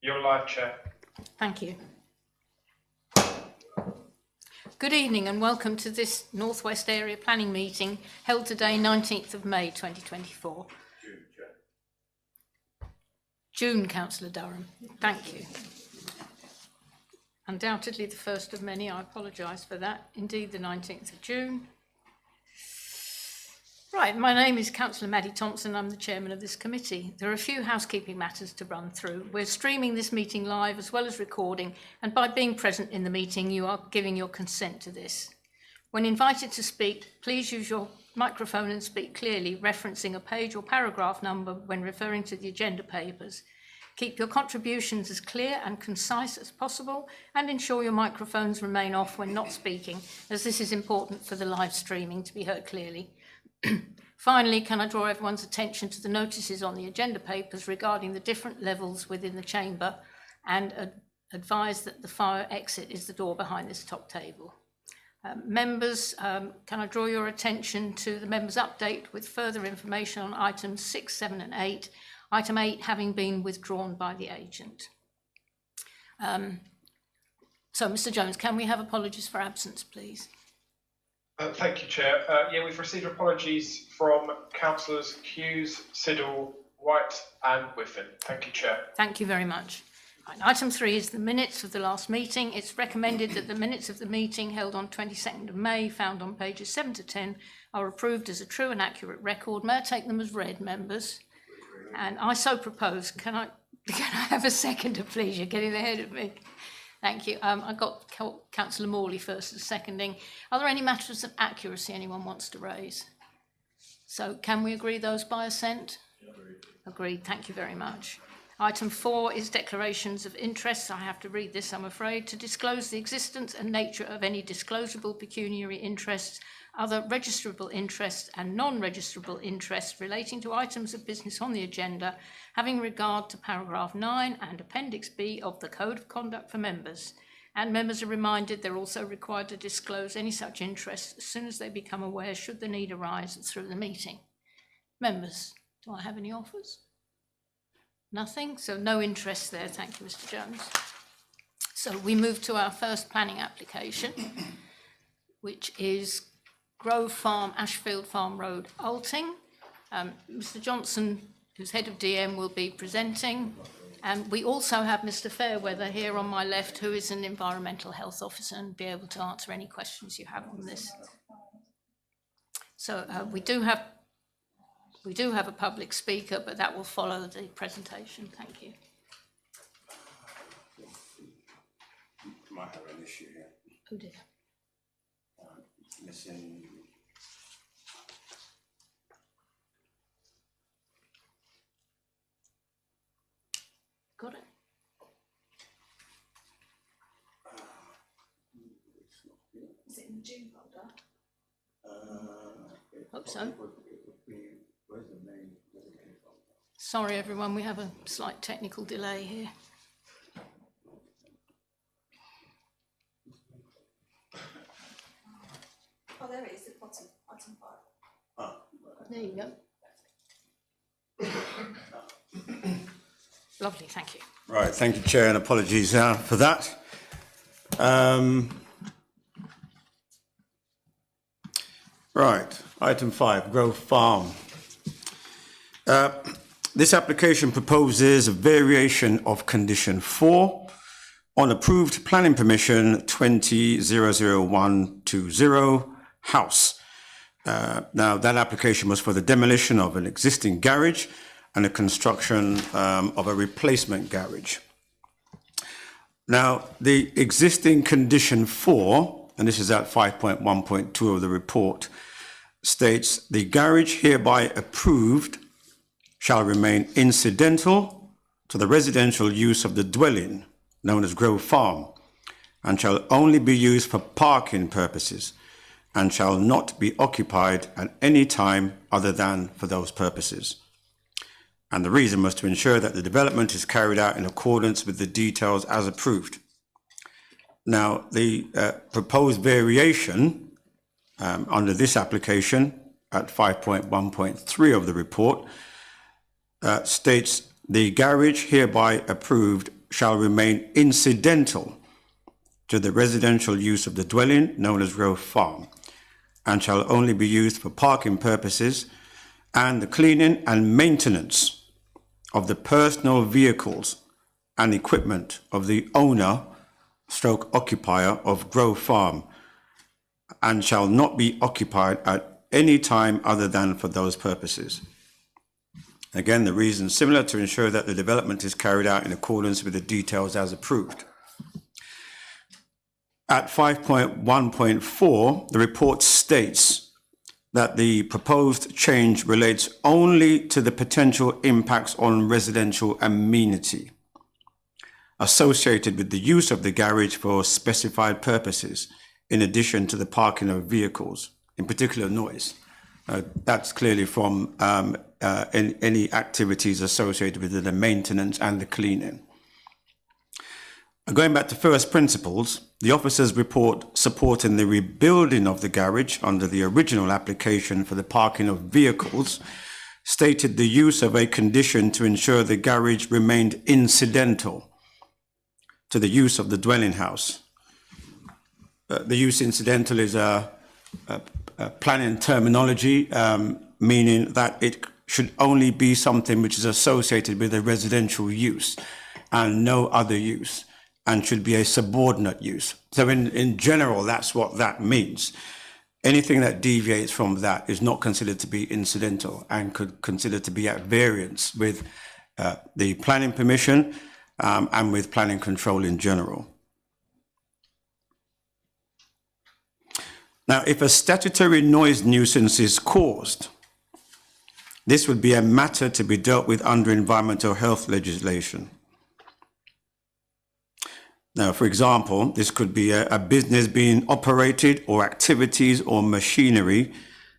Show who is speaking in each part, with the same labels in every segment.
Speaker 1: You're live, Chair.
Speaker 2: Thank you. Good evening and welcome to this North West Area Planning meeting held today, 19th of May 2024. June, Councillor Durham. Thank you. Undoubtedly the first of many, I apologise for that. Indeed, the 19th of June. Right, my name is Councillor Maddie Thompson. I'm the chairman of this committee. There are a few housekeeping matters to run through. We're streaming this meeting live as well as recording, and by being present in the meeting, you are giving your consent to this. When invited to speak, please use your microphone and speak clearly, referencing a page or paragraph number when referring to the agenda papers. Keep your contributions as clear and concise as possible, and ensure your microphones remain off when not speaking, as this is important for the live streaming to be heard clearly. Finally, can I draw everyone's attention to the notices on the agenda papers regarding the different levels within the chamber, and advise that the fire exit is the door behind this top table. Members, can I draw your attention to the members' update with further information on items 6, 7 and 8, item 8 having been withdrawn by the agent. So, Mr Jones, can we have apologies for absence, please?
Speaker 1: Thank you, Chair. Yeah, we've received apologies from Councillors Hughes, Siddle, White and Whiffen. Thank you, Chair.
Speaker 2: Thank you very much. Right, item 3 is the minutes of the last meeting. It's recommended that the minutes of the meeting held on 22nd of May, found on pages 7 to 10, are approved as a true and accurate record. May I take them as read, members? And I so propose. Can I have a seconder, please? You're getting ahead of me. Thank you. I got Councillor Morley first as seconding. Are there any matters of accuracy anyone wants to raise? So can we agree those by assent? Agreed. Thank you very much. Item 4 is declarations of interest. I have to read this, I'm afraid. To disclose the existence and nature of any disclosable pecuniary interests, other registrable interests and non-registrable interests relating to items of business on the agenda, having regard to paragraph 9 and appendix B of the Code of Conduct for members. And members are reminded they're also required to disclose any such interests as soon as they become aware, should the need arise, through the meeting. Members, do I have any offers? Nothing, so no interest there. Thank you, Mr Jones. So we move to our first planning application, which is Grove Farm, Ashfield Farm Road, Ulting. Mr Johnson, who's head of DM, will be presenting. And we also have Mr Fairweather here on my left, who is an environmental health officer and be able to answer any questions you have on this. So we do have a public speaker, but that will follow the presentation. Thank you.
Speaker 3: Might have an issue here.
Speaker 2: Oh dear.
Speaker 3: Missing.
Speaker 2: Got it. Is it in the June folder? Hope so. Sorry everyone, we have a slight technical delay here.
Speaker 4: Oh, there it is, the bottom, item 5.
Speaker 2: There you go. Lovely, thank you.
Speaker 3: Right, thank you, Chair, and apologies for that. Right, item 5, Grove Farm. This application proposes a variation of condition 4 on approved planning permission 20-00120 house. Now, that application was for the demolition of an existing garage and the construction of a replacement garage. Now, the existing condition 4, and this is at 5.1.2 of the report, states the garage hereby approved shall remain incidental to the residential use of the dwelling known as Grove Farm, and shall only be used for parking purposes, and shall not be occupied at any time other than for those purposes. And the reason was to ensure that the development is carried out in accordance with the details as approved. Now, the proposed variation under this application at 5.1.3 of the report states the garage hereby approved shall remain incidental to the residential use of the dwelling known as Row Farm, and shall only be used for parking purposes and the cleaning and maintenance of the personal vehicles and equipment of the owner / occupier of Grove Farm, and shall not be occupied at any time other than for those purposes. Again, the reason similar: to ensure that the development is carried out in accordance with the details as approved. At 5.1.4, the report states that the proposed change relates only to the potential impacts on residential amenity associated with the use of the garage for specified purposes, in addition to the parking of vehicles, in particular noise. That's clearly from any activities associated with the maintenance and the cleaning. Going back to first principles, the officers report supporting the rebuilding of the garage under the original application for the parking of vehicles stated the use of a condition to ensure the garage remained incidental to the use of the dwelling house. The use incidental is a planning terminology, meaning that it should only be something which is associated with a residential use and no other use, and should be a subordinate use. So in general, that's what that means. Anything that deviates from that is not considered to be incidental and could consider to be at variance with the planning permission and with planning control in general. Now, if a statutory noise nuisance is caused, this would be a matter to be dealt with under environmental health legislation. Now, for example, this could be a business being operated or activities or machinery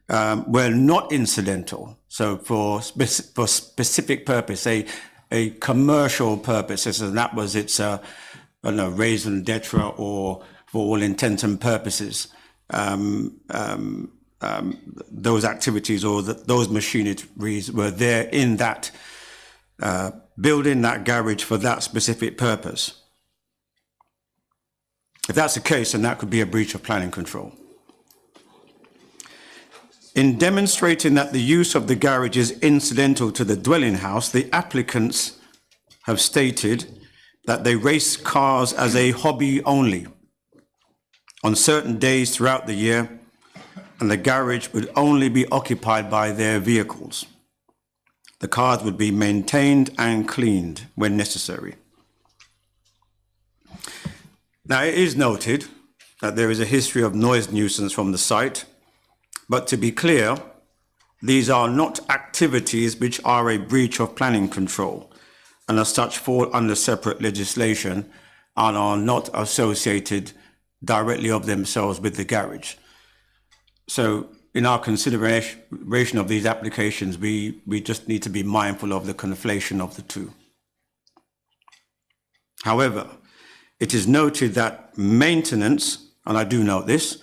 Speaker 3: were not incidental. So for specific purpose, a commercial purpose, and that was its, raison d'etre, or for all intents and purposes, those activities or those machineries were there in that building, that garage, for that specific purpose. If that's the case, then that could be a breach of planning control. In demonstrating that the use of the garage is incidental to the dwelling house, the applicants have stated that they race cars as a hobby only on certain days throughout the year, and the garage would only be occupied by their vehicles. The cars would be maintained and cleaned when necessary. Now, it is noted that there is a history of noise nuisance from the site, but to be clear, these are not activities which are a breach of planning control, and as such fall under separate legislation and are not associated directly of themselves with the garage. So in our consideration of these applications, we just need to be mindful of the conflation of the two. However, it is noted that maintenance, and I do note this,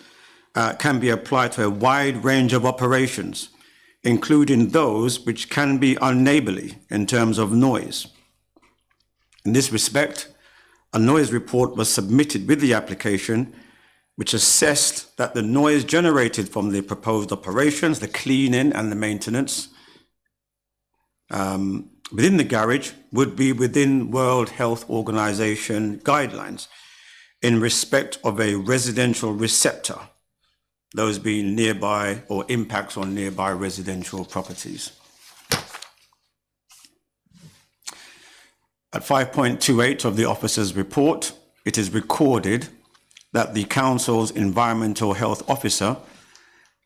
Speaker 3: can be applied to a wide range of operations, including those which can be unneighbourly in terms of noise. In this respect, a noise report was submitted with the application, which assessed that the noise generated from the proposed operations, the cleaning and the maintenance, within the garage would be within World Health Organization guidelines in respect of a residential receptor, those being nearby or impacts on nearby residential properties. At 5.28 of the officer's report, it is recorded that the council's environmental health officer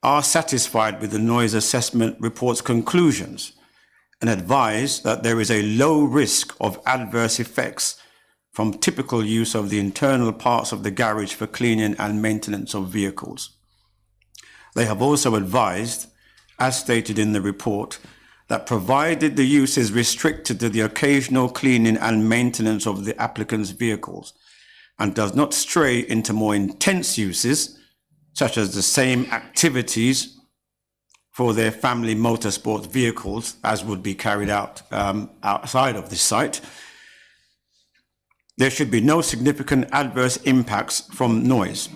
Speaker 3: are satisfied with the noise assessment report's conclusions and advise that there is a low risk of adverse effects from typical use of the internal parts of the garage for cleaning and maintenance of vehicles. They have also advised, as stated in the report, that provided the use is restricted to the occasional cleaning and maintenance of the applicant's vehicles and does not stray into more intense uses, such as the same activities for their family motorsport vehicles as would be carried out outside of this site, there should be no significant adverse impacts from noise,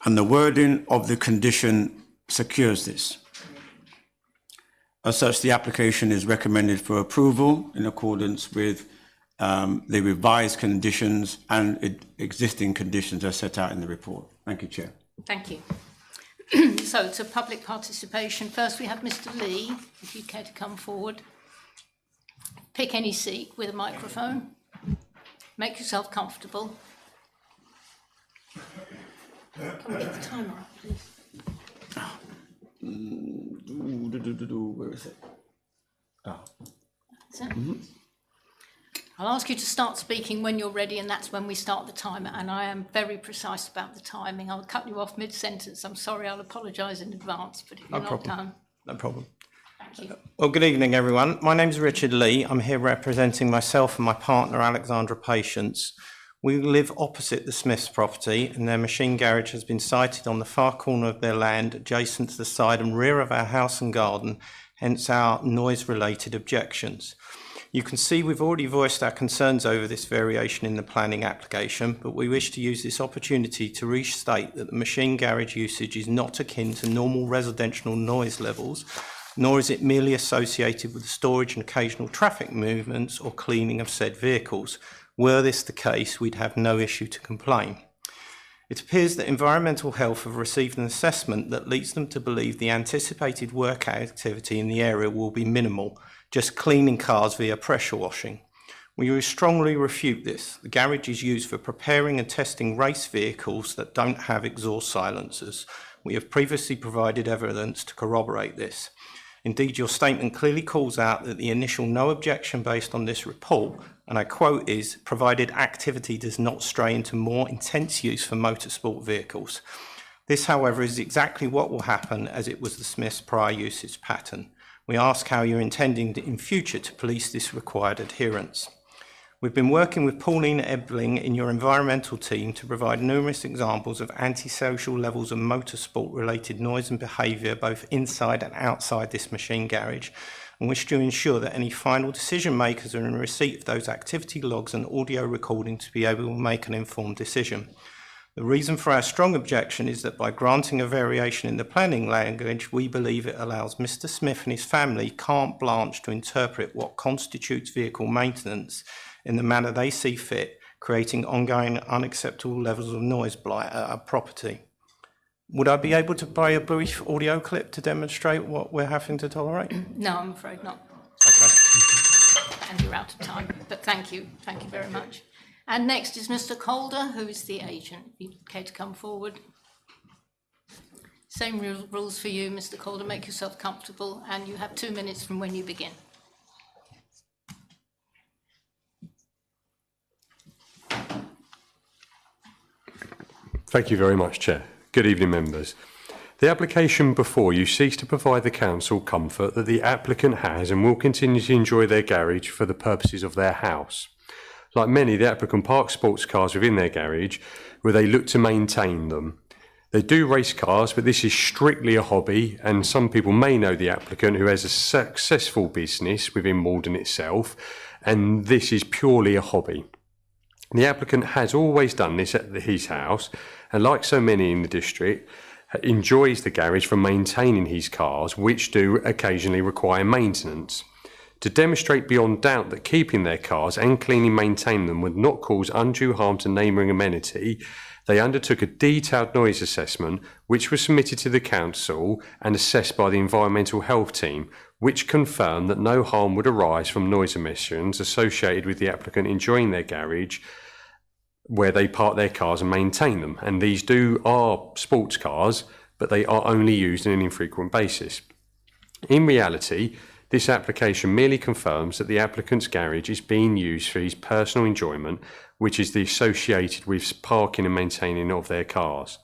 Speaker 3: and the wording of the condition secures this. As such, the application is recommended for approval in accordance with the revised conditions and existing conditions as set out in the report. Thank you, Chair.
Speaker 2: Thank you. So to public participation, first we have Mr. Lee, if you'd care to come forward. Pick any seat with a microphone. Make yourself comfortable. Can we get the timer up, please?
Speaker 3: Where is it?
Speaker 2: That's it. I'll ask you to start speaking when you're ready, and that's when we start the timer. And I am very precise about the timing. I'll cut you off mid-sentence. I'm sorry, I'll apologise in advance, but if you're not done,
Speaker 5: No problem.
Speaker 2: thank you.
Speaker 5: Well, good evening, everyone. My name's Richard Lee. I'm here representing myself and my partner, Alexandra Patience. We live opposite the Smiths' property, and their machine garage has been sited on the far corner of their land, adjacent to the side and rear of our house and garden, hence our noise-related objections. You can see we've already voiced our concerns over this variation in the planning application, but we wish to use this opportunity to restate that the machine garage usage is not akin to normal residential noise levels, nor is it merely associated with the storage and occasional traffic movements or cleaning of said vehicles. Were this the case, we'd have no issue to complain. It appears that Environmental Health have received an assessment that leads them to believe the anticipated work activity in the area will be minimal, just cleaning cars via pressure washing. We strongly refute this. The garage is used for preparing and testing race vehicles that don't have exhaust silencers. We have previously provided evidence to corroborate this. Indeed, your statement clearly calls out that the initial no objection based on this report, and I quote, is provided activity does not stray into more intense use for motorsport vehicles. This, however, is exactly what will happen, as it was the Smiths' prior usage pattern. We ask how you're intending in future to police this required adherence. We've been working with Pauline Ebling in your environmental team to provide numerous examples of antisocial levels of motorsport-related noise and behaviour both inside and outside this machine garage, and wish to ensure that any final decision makers are in receipt of those activity logs and audio recording to be able to make an informed decision. The reason for our strong objection is that by granting a variation in the planning language, we believe it allows Mr. Smith and his family carte blanche to interpret what constitutes vehicle maintenance in the manner they see fit, creating ongoing unacceptable levels of noise blight at our property. Would I be able to play a brief audio clip to demonstrate what we're having to tolerate?
Speaker 2: No, I'm afraid not.
Speaker 5: Okay.
Speaker 2: And you're out of time, but thank you very much. And next is Mr. Calder, who is the agent. If you'd care to come forward. Same rules for you, Mr. Calder. Make yourself comfortable, and you have 2 minutes from when you begin.
Speaker 6: Thank you very much, Chair. Good evening, members. The application before you seeks to provide the council comfort that the applicant has and will continue to enjoy their garage for the purposes of their house. Like many, the applicant parks sports cars within their garage where they look to maintain them. They do race cars, but this is strictly a hobby, and some people may know the applicant who has a successful business within Maldon itself, and this is purely a hobby. The applicant has always done this at his house, and like so many in the district, enjoys the garage for maintaining his cars, which do occasionally require maintenance. To demonstrate beyond doubt that keeping their cars and cleaning and maintaining them would not cause undue harm to neighbouring amenity, they undertook a detailed noise assessment which was submitted to the council and assessed by the Environmental Health team, which confirmed that no harm would arise from noise emissions associated with the applicant enjoying their garage where they park their cars and maintain them. And these are sports cars, but they are only used on an infrequent basis. In reality, this application merely confirms that the applicant's garage is being used for his personal enjoyment, which is associated with parking and maintaining of their cars.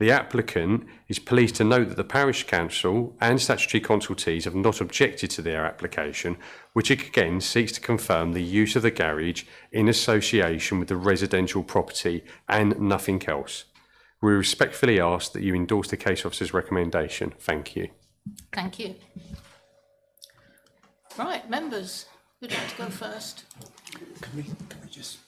Speaker 6: The applicant is pleased to note that the parish council and statutory consultees have not objected to their application, which again seeks to confirm the use of the garage in association with the residential property and nothing else. We respectfully ask that you endorse the case officer's recommendation. Thank you.
Speaker 2: Thank you. Right, members, who'd like to go first?
Speaker 3: Can we just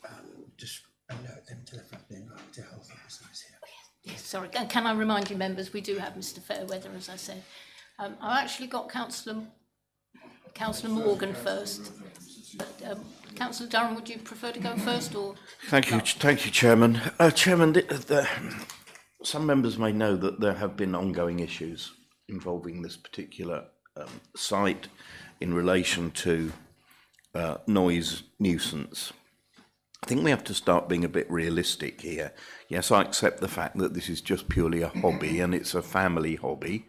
Speaker 3: just alert them to the fact they're not to health officers here.
Speaker 2: Yes, sorry, can I remind you members, we do have Mr Fairweather, as I said. I've actually got Councillor Morgan first. But, Councillor Durham, would you prefer to go first or?
Speaker 7: Thank you, Chairman. Chairman, some members may know that there have been ongoing issues involving this particular site in relation to noise nuisance. I think we have to start being a bit realistic here. Yes, I accept the fact that this is just purely a hobby and it's a family hobby.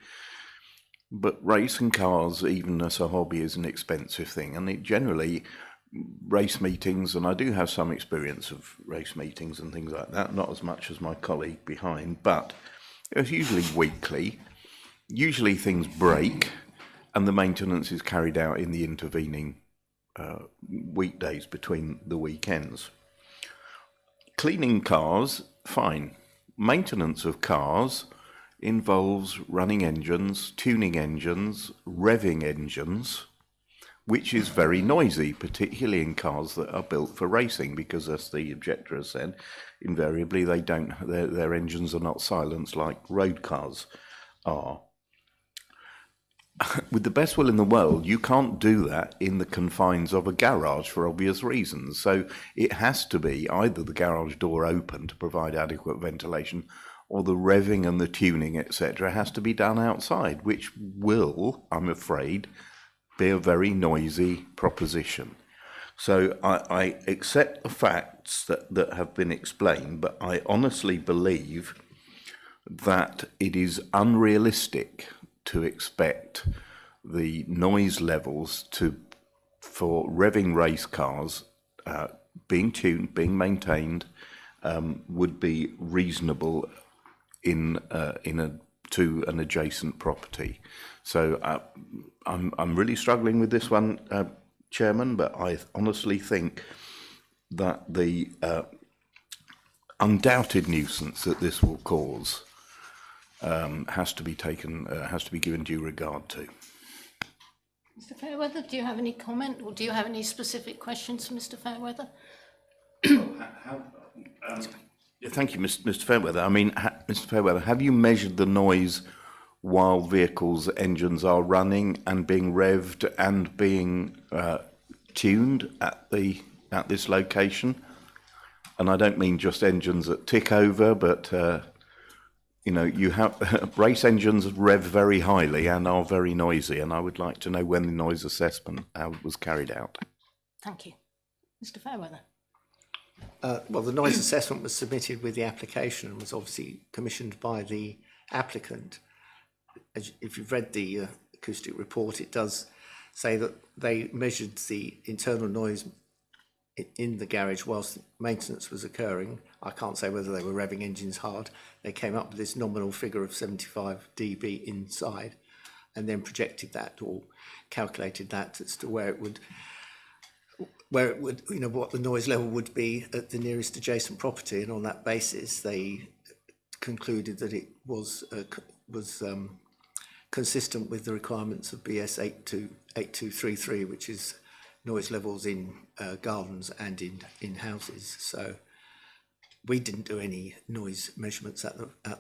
Speaker 7: But racing cars, even as a hobby, is an expensive thing. And it generally, race meetings, and I do have some experience of race meetings and things like that, not as much as my colleague behind, but it's usually weekly. Usually things break and the maintenance is carried out in the intervening weekdays between the weekends. Cleaning cars, fine. Maintenance of cars involves running engines, tuning engines, revving engines, which is very noisy, particularly in cars that are built for racing, because as the objector has said, invariably they don't, their engines are not silenced like road cars are. With the best will in the world, you can't do that in the confines of a garage for obvious reasons. So it has to be either the garage door open to provide adequate ventilation, or the revving and the tuning, etc., has to be done outside, which will, I'm afraid, be a very noisy proposition. So I accept the facts that have been explained, but I honestly believe that it is unrealistic to expect the noise levels for revving race cars being tuned, being maintained, would be reasonable to an adjacent property. So I'm really struggling with this one, Chairman, but I honestly think that the undoubted nuisance that this will cause has to be given due regard to.
Speaker 2: Mr Fairweather, do you have any comment or do you have any specific questions for Mr Fairweather?
Speaker 7: Thank you, Mr Fairweather. I mean, Mr Fairweather, have you measured the noise while vehicles' engines are running and being revved and being tuned at this location? And I don't mean just engines that tick over, but you know, you have race engines rev very highly and are very noisy, and I would like to know when the noise assessment was carried out.
Speaker 2: Thank you. Mr Fairweather.
Speaker 8: Well, the noise assessment was submitted with the application and was obviously commissioned by the applicant. If you've read the acoustic report, it does say that they measured the internal noise in the garage whilst maintenance was occurring. I can't say whether they were revving engines hard. They came up with this nominal figure of 75 dB inside and then projected that or calculated that as to where it would, you know, what the noise level would be at the nearest adjacent property. And on that basis, they concluded that it was consistent with the requirements of BS 8233, which is noise levels in gardens and in houses. So we didn't do any noise measurements at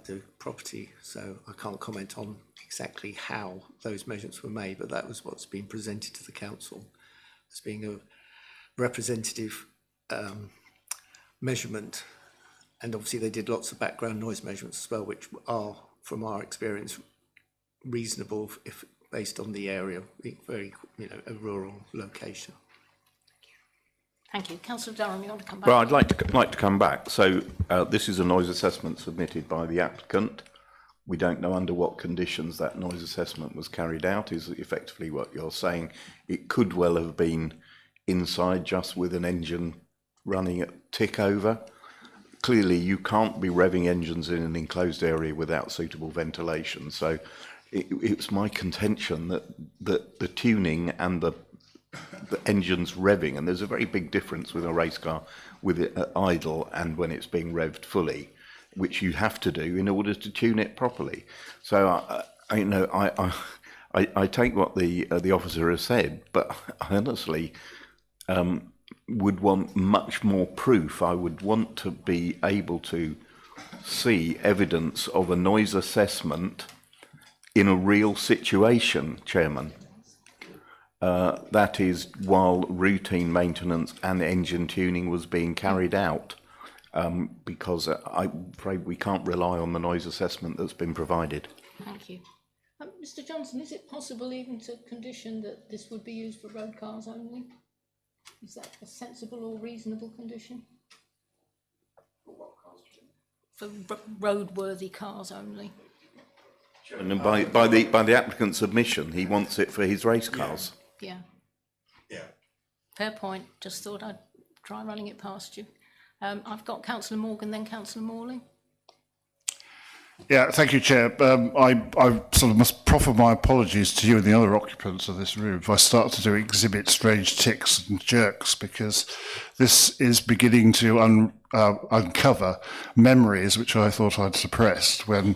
Speaker 8: the property, so I can't comment on exactly how those measurements were made, but that was what's been presented to the council as being a representative measurement. And obviously they did lots of background noise measurements as well, which are, from our experience, reasonable if based on the area, being very, you know, a rural location.
Speaker 2: Thank you. Councillor Durham, you want to come back?
Speaker 7: Well, I'd like to come back. So this is a noise assessment submitted by the applicant. We don't know under what conditions that noise assessment was carried out, is effectively what you're saying. It could well have been inside just with an engine running at tick over. Clearly, you can't be revving engines in an enclosed area without suitable ventilation. So it's my contention that the tuning and the engine's revving, and there's a very big difference with a race car with it at idle and when it's being revved fully, which you have to do in order to tune it properly. So I take what the officer has said, but honestly, would want much more proof. I would want to be able to see evidence of a noise assessment in a real situation, Chairman. That is, while routine maintenance and engine tuning was being carried out, because I'm afraid we can't rely on the noise assessment that's been provided.
Speaker 2: Thank you. Mr Johnson, is it possible even to condition that this would be used for road cars only? Is that a sensible or reasonable condition? For roadworthy cars only?
Speaker 7: And by the applicant's admission, he wants it for his race cars.
Speaker 2: Yeah.
Speaker 3: Yeah.
Speaker 2: Fair point. Just thought I'd try running it past you. I've got Councillor Morgan, then Councillor Morley.
Speaker 9: Yeah, thank you, Chair. I sort of must proffer my apologies to you and the other occupants of this room if I start to exhibit strange tics and jerks, because this is beginning to uncover memories which I thought I'd suppressed when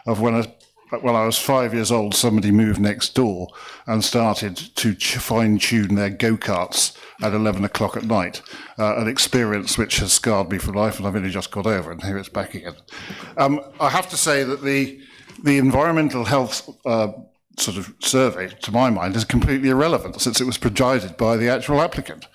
Speaker 9: I was 5 years old. Somebody moved next door and started to fine-tune their go-karts at 11 o'clock at night, an experience which has scarred me for life, and I've only just got over, and here it's back again. I have to say that the environmental health sort of survey, to my mind, is completely irrelevant, since it was presided by the actual applicant.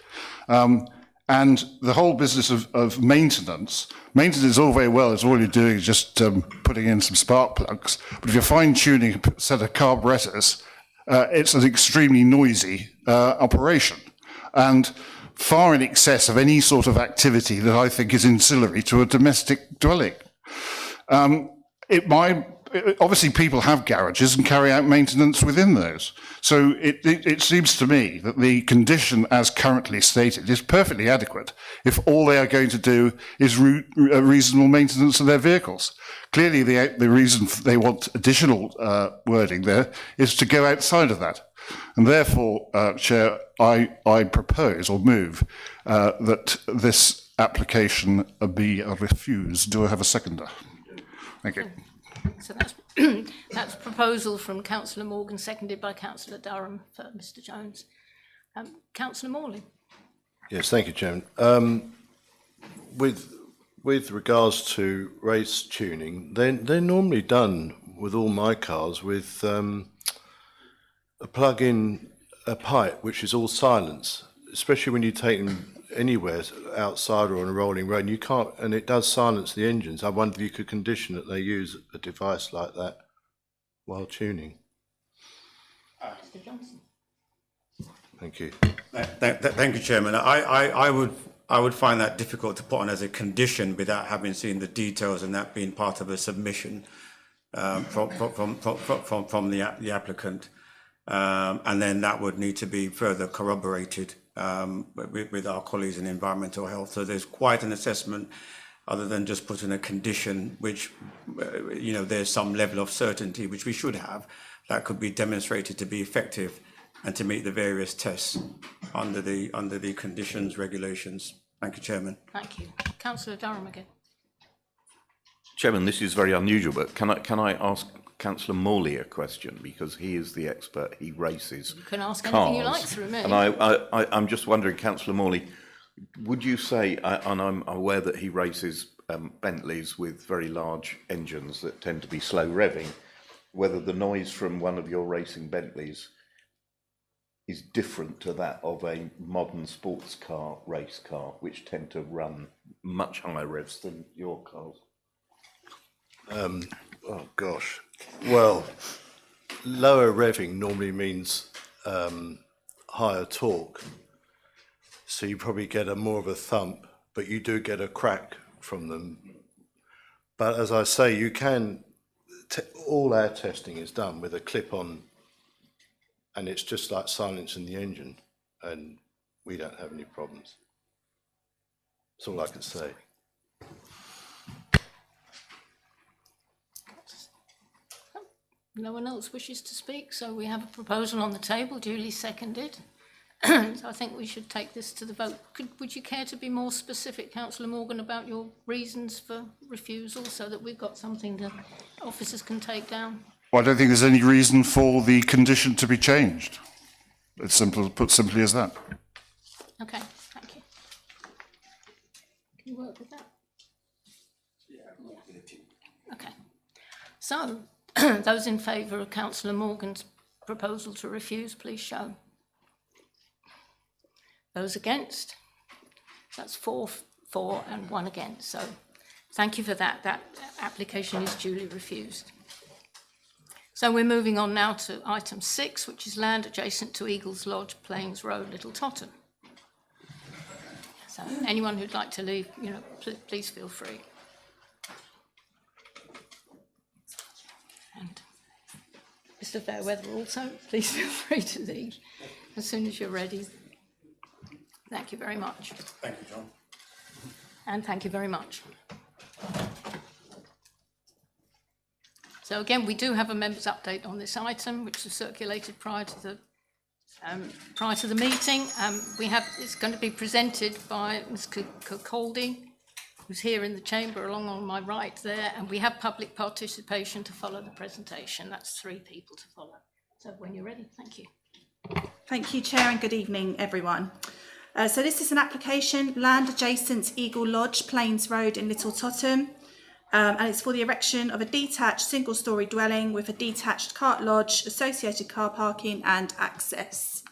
Speaker 9: And the whole business of maintenance is all very well. It's all you're doing is just putting in some spark plugs. But if you're fine-tuning a set of carburetors, it's an extremely noisy operation, and far in excess of any sort of activity that I think is ancillary to a domestic dwelling. Obviously, people have garages and carry out maintenance within those. So it seems to me that the condition as currently stated is perfectly adequate if all they are going to do is reasonable maintenance of their vehicles. Clearly, the reason they want additional wording there is to go outside of that. And therefore, Chair, I propose or move that this application be refused. Do I have a seconder? Thank you.
Speaker 2: So that's that's proposal from Councillor Morgan, seconded by Councillor Durham for Mr Jones. Councillor Morley.
Speaker 10: Yes, thank you, Chairman. With regards to race tuning, they're normally done with all my cars with a plug-in a pipe which is all silence, especially when you take them anywhere outside or on a rolling road, and you can't, and it does silence the engines. I wonder if you could condition that they use a device like that while tuning.
Speaker 2: Mr Johnson.
Speaker 10: Thank you.
Speaker 3: Thank you, Chairman. I would find that difficult to put on as a condition without having seen the details and that being part of a submission from the applicant. And then that would need to be further corroborated with our colleagues in environmental health. So there's quite an assessment, other than just putting a condition, which, there's some level of certainty, which we should have, that could be demonstrated to be effective and to meet the various tests under the conditions, regulations. Thank you, Chairman.
Speaker 2: Thank you. Councillor Durham again.
Speaker 7: Chairman, this is very unusual, but can I ask Councillor Morley a question, because he is the expert. He races.
Speaker 2: You can ask
Speaker 7: cars.
Speaker 2: anything you like through me.
Speaker 7: And I'm just wondering, Councillor Morley, would you say, and I'm aware that he races Bentleys with very large engines that tend to be slow revving, whether the noise from one of your racing Bentleys is different to that of a modern sports car, race car, which tend to run much higher revs than your cars?
Speaker 10: Oh gosh. Well, lower revving normally means higher torque. So you probably get more of a thump, but you do get a crack from them. But as I say, you can, all our testing is done with a clip-on, and it's just like silencing the engine, and we don't have any problems. That's all I can say.
Speaker 2: No one else wishes to speak, so we have a proposal on the table, duly seconded. So I think we should take this to the vote. Would you care to be more specific, Councillor Morgan, about your reasons for refusal, so that we've got something that officers can take down?
Speaker 9: Well, I don't think there's any reason for the condition to be changed. It's put simply as that.
Speaker 2: Okay, thank you. Can you work with that? Okay. So, those in favour of Councillor Morgan's proposal to refuse, please show. Those against? That's 4 for and 1 against. So, thank you for that. That application is duly refused. So we're moving on now to item 6, which is land adjacent to Eagles Lodge, Plains Road, Little Totham. So anyone who'd like to leave, please feel free. And Mr. Fairweather also, please feel free to leave as soon as you're ready. Thank you very much.
Speaker 3: Thank you, John.
Speaker 2: And thank you very much. So again, we do have a members' update on this item, which was circulated prior to the meeting. It's going to be presented by Ms. Coldy, who's here in the chamber, along on my right there, and we have public participation to follow the presentation. That's 3 people to follow. So when you're ready, thank you.
Speaker 11: Thank you, Chair, and good evening, everyone. So this is an application, land adjacent Eagle Lodge, Plains Road in Little Totham. And it's for the erection of a detached single-storey dwelling with a detached cart lodge, associated car parking and access.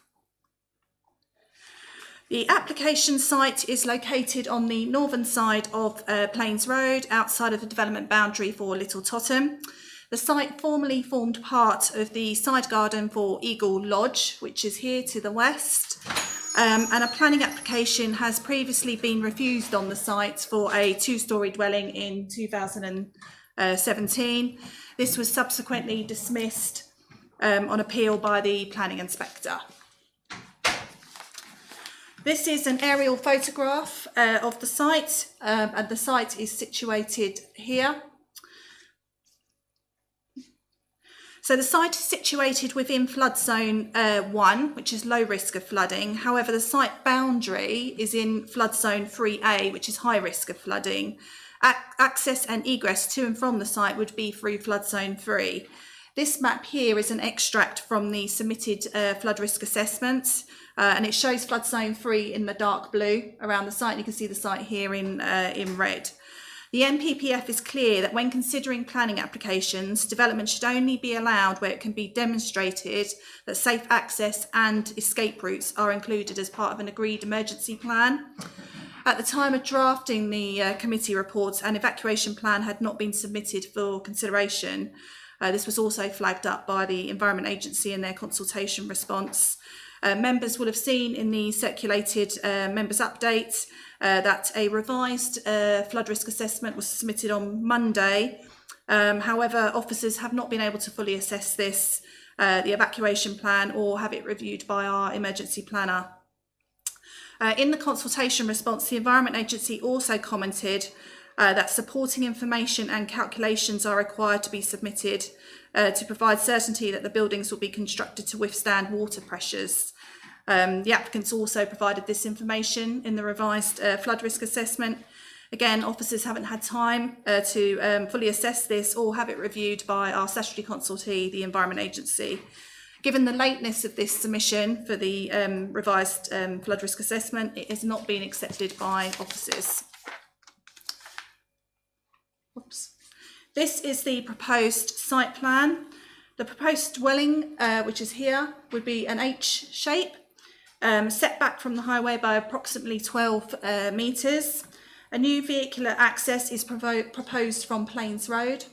Speaker 11: The application site is located on the northern side of Plains Road, outside of the development boundary for Little Totham. The site formerly formed part of the side garden for Eagle Lodge, which is here to the west. And a planning application has previously been refused on the site for a 2-storey dwelling in 2017. This was subsequently dismissed on appeal by the planning inspector. This is an aerial photograph of the site, and the site is situated here. So the site is situated within flood zone 1, which is low risk of flooding. However, the site boundary is in flood zone 3A, which is high risk of flooding. Access and egress to and from the site would be through flood zone 3. This map here is an extract from the submitted flood risk assessments, and it shows flood zone 3 in the dark blue around the site. You can see the site here in red. The NPPF is clear that when considering planning applications, development should only be allowed where it can be demonstrated that safe access and escape routes are included as part of an agreed emergency plan. At the time of drafting the committee reports, an evacuation plan had not been submitted for consideration. This was also flagged up by the Environment Agency in their consultation response. Members will have seen in the circulated members' update that a revised flood risk assessment was submitted on Monday. However, officers have not been able to fully assess this, the evacuation plan, or have it reviewed by our emergency planner. In the consultation response, the Environment Agency also commented that supporting information and calculations are required to be submitted to provide certainty that the buildings will be constructed to withstand water pressures. The applicants also provided this information in the revised flood risk assessment. Again, officers haven't had time to fully assess this or have it reviewed by our statutory consultee, the Environment Agency. Given the lateness of this submission for the revised flood risk assessment, it has not been accepted by officers. Oops. This is the proposed site plan. The proposed dwelling, which is here, would be an H shape, set back from the highway by approximately 12 metres. A new vehicular access is proposed from Plains Road,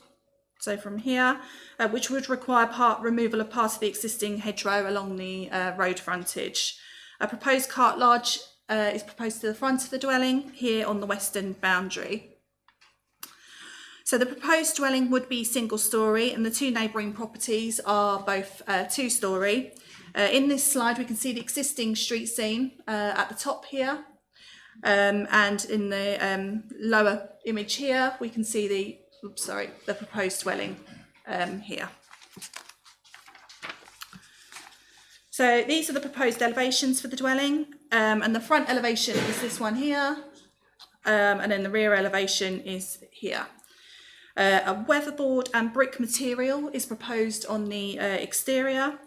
Speaker 11: so from here, which would require removal of part of the existing hedgerow along the road frontage. A proposed cart lodge is proposed to the front of the dwelling, here on the western boundary. So the proposed dwelling would be single-storey, and the 2 neighbouring properties are both 2-storey. In this slide, we can see the existing street scene at the top here, and in the lower image here, we can see the proposed dwelling here. So these are the proposed elevations for the dwelling, and the front elevation is this one here, and then the rear elevation is here. A weatherboard and brick material is proposed on the exterior.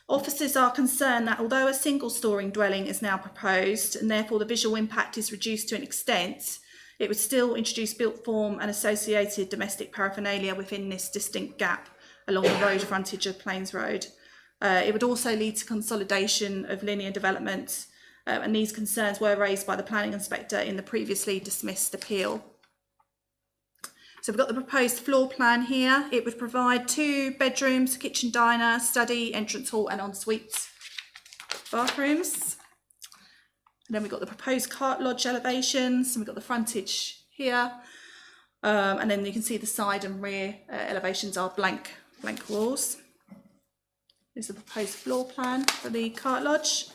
Speaker 11: Officers are concerned that although a single-storey dwelling is now proposed, and therefore the visual impact is reduced to an extent, it would still introduce built form and associated domestic paraphernalia within this distinct gap along the road frontage of Plains Road. It would also lead to consolidation of linear development, and these concerns were raised by the planning inspector in the previously dismissed appeal. So we've got the proposed floor plan here. It would provide 2 bedrooms, kitchen, diner, study, entrance hall and ensuite bathrooms. And then we've got the proposed cart lodge elevations, and we've got the frontage here. And then you can see the side and rear elevations are blank walls. This is the proposed floor plan for the cart lodge.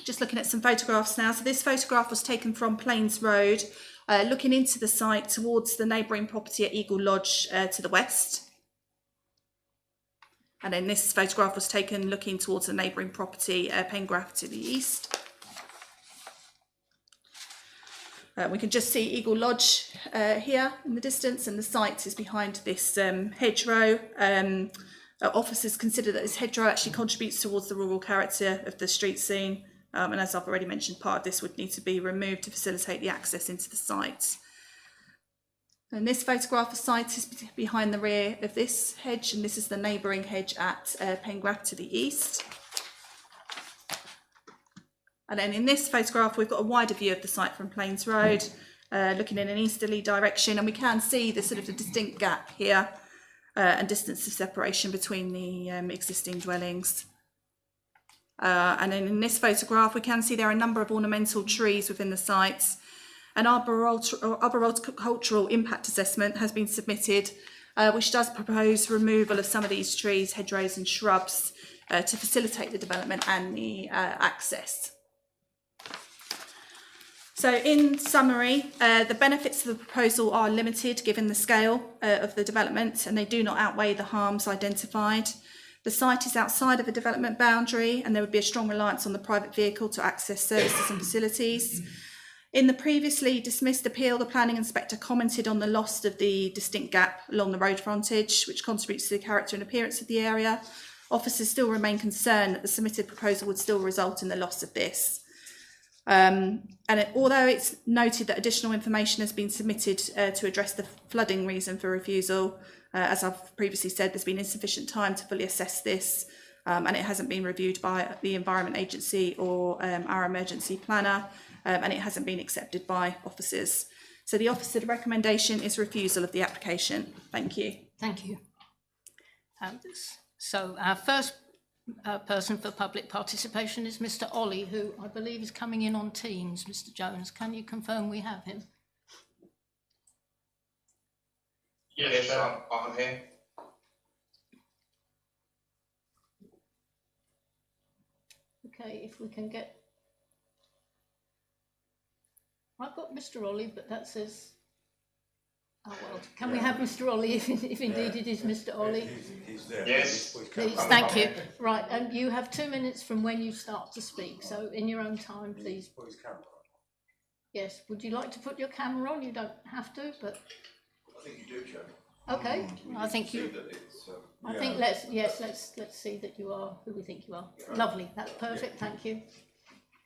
Speaker 11: Just looking at some photographs now. So this photograph was taken from Plains Road, looking into the site towards the neighbouring property at Eagle Lodge to the west. And then this photograph was taken looking towards the neighbouring property, Pengraff, to the east. We can just see Eagle Lodge here in the distance, and the site is behind this hedgerow. Officers consider that this hedgerow actually contributes towards the rural character of the street scene. And as I've already mentioned, part of this would need to be removed to facilitate the access into the site. And this photograph of site is behind the rear of this hedge, and this is the neighbouring hedge at Pengraff to the east. And then in this photograph, we've got a wider view of the site from Plains Road, looking in an easterly direction, and we can see the sort of a distinct gap here and distance of separation between the existing dwellings. And then in this photograph, we can see there are a number of ornamental trees within the site. An arboricultural impact assessment has been submitted, which does propose removal of some of these trees, hedgerows and shrubs to facilitate the development and the access. So in summary, the benefits of the proposal are limited given the scale of the development, and they do not outweigh the harms identified. The site is outside of a development boundary, and there would be a strong reliance on the private vehicle to access services and facilities. In the previously dismissed appeal, the planning inspector commented on the loss of the distinct gap along the road frontage, which contributes to the character and appearance of the area. Officers still remain concerned that the submitted proposal would still result in the loss of this. Although it's noted that additional information has been submitted to address the flooding reason for refusal, as I've previously said, there's been insufficient time to fully assess this, and it hasn't been reviewed by the Environment Agency or our emergency planner, and it hasn't been accepted by officers. So the officer's recommendation is refusal of the application. Thank you.
Speaker 2: Thank you. So our first person for public participation is Mr. Ollie, who I believe is coming in on Teams. Mr. Jones, can you confirm we have him?
Speaker 1: Yes, I'm here.
Speaker 2: Okay, if we can get... I've got Mr. Ollie, but that says... Oh, well, can we have Mr. Ollie if indeed it is Mr. Ollie?
Speaker 1: He's there. Yes.
Speaker 2: Please, thank you. Right, and you have 2 minutes from when you start to speak, so in your own time, please.
Speaker 12: Put his camera on.
Speaker 2: Yes, would you like to put your camera on? You don't have to, but...
Speaker 12: I think you do, Chairman.
Speaker 2: Okay, I think you... I think let's see that you are who we think you are. Yeah. Lovely, that's perfect, thank you.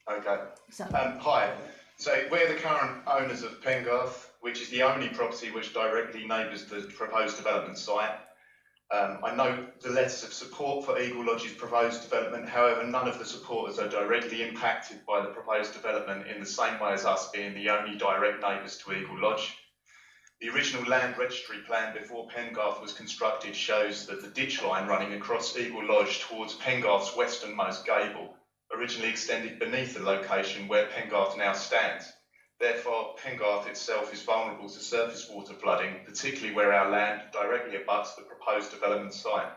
Speaker 13: Okay.
Speaker 2: So,
Speaker 13: hi. So we're the current owners of Pengarth, which is the only property which directly neighbours the proposed development site. I note the letters of support for Eagle Lodge's proposed development. However, none of the supporters are directly impacted by the proposed development in the same way as us being the only direct neighbours to Eagle Lodge. The original land registry plan before Pengarth was constructed shows that the ditch line running across Eagle Lodge towards Pengarth's westernmost gable originally extended beneath the location where Pengarth now stands. Therefore, Pengarth itself is vulnerable to surface water flooding, particularly where our land directly abuts the proposed development site.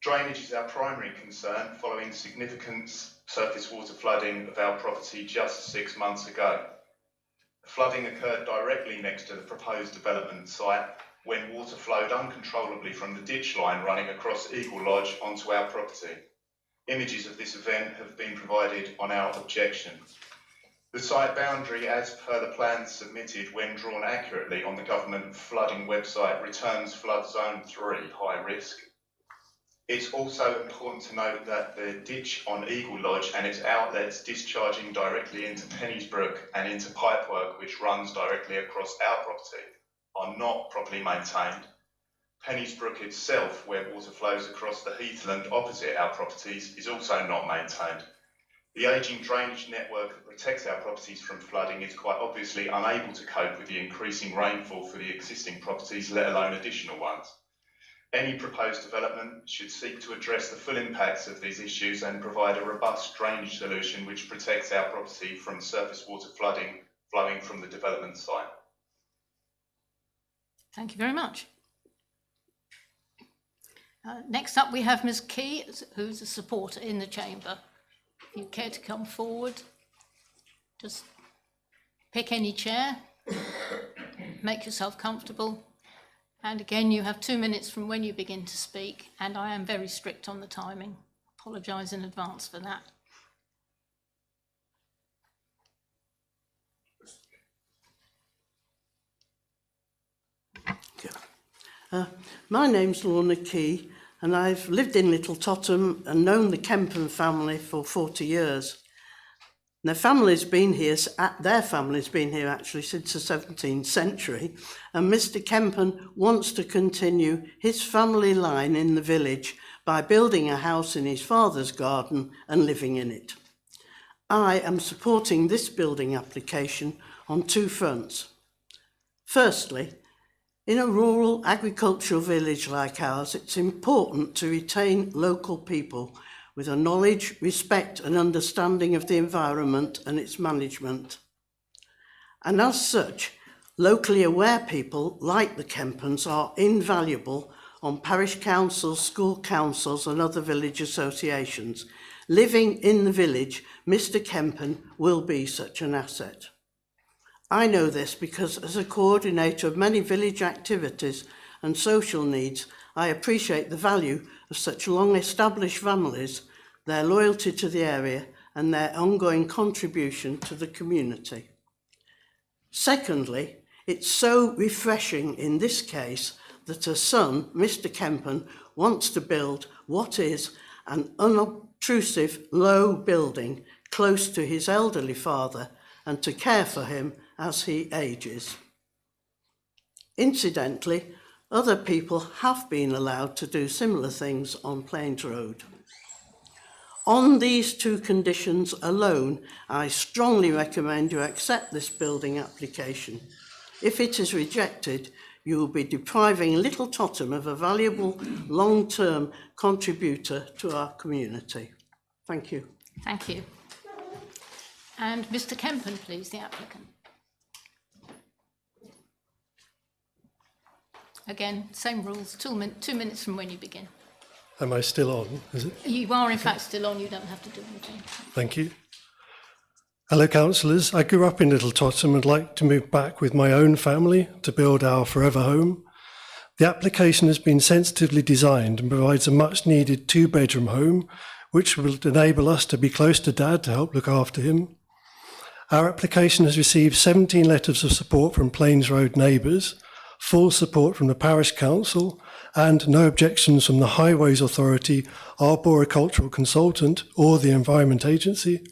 Speaker 13: Drainage is our primary concern following significant surface water flooding of our property just 6 months ago. The flooding occurred directly next to the proposed development site when water flowed uncontrollably from the ditch line running across Eagle Lodge onto our property. Images of this event have been provided on our objection. The site boundary, as per the plans submitted when drawn accurately on the government flooding website, returns flood zone 3, high risk. It's also important to note that the ditch on Eagle Lodge and its outlets discharging directly into Penny's Brook and into pipework which runs directly across our property are not properly maintained. Penny's Brook itself, where water flows across the heathland opposite our properties, is also not maintained. The ageing drainage network that protects our properties from flooding is quite obviously unable to cope with the increasing rainfall for the existing properties, let alone additional ones. Any proposed development should seek to address the full impacts of these issues and provide a robust drainage solution which protects our property from surface water flooding flowing from the development site.
Speaker 2: Thank you very much. Next up, we have Ms. Key, who's a supporter in the chamber. If you care to come forward, just pick any chair, make yourself comfortable. And again, you have 2 minutes from when you begin to speak, and I am very strict on the timing. Apologise in advance for that.
Speaker 14: My name's Lorna Key, and I've lived in Little Totham and known the Kempen family for 40 years. Their family's been here actually since the 17th century, and Mr. Kempen wants to continue his family line in the village by building a house in his father's garden and living in it. I am supporting this building application on 2 fronts. Firstly, in a rural agricultural village like ours, it's important to retain local people with a knowledge, respect and understanding of the environment and its management. And as such, locally aware people like the Kempens are invaluable on parish councils, school councils and other village associations. Living in the village, Mr. Kempen will be such an asset. I know this because as a coordinator of many village activities and social needs, I appreciate the value of such long-established families, their loyalty to the area and their ongoing contribution to the community. Secondly, it's so refreshing in this case that a son, Mr. Kempen, wants to build what is an unobtrusive, low building close to his elderly father and to care for him as he ages. Incidentally, other people have been allowed to do similar things on Plains Road. On these 2 conditions alone, I strongly recommend you accept this building application. If it is rejected, you will be depriving Little Totham of a valuable long-term contributor to our community. Thank you.
Speaker 2: Thank you. And Mr. Kempen, please, the applicant. Again, same rules, 2 minutes from when you begin.
Speaker 15: Am I still on, is it?
Speaker 2: You are in fact still on, you don't have to do anything.
Speaker 15: Thank you. Hello, councillors. I grew up in Little Totham and like to move back with my own family to build our forever home. The application has been sensitively designed and provides a much needed 2-bedroom home, which will enable us to be close to Dad to help look after him. Our application has received 17 letters of support from Plains Road neighbours, full support from the Parish Council and no objections from the Highways Authority, Arboricultural Consultant or the Environment Agency.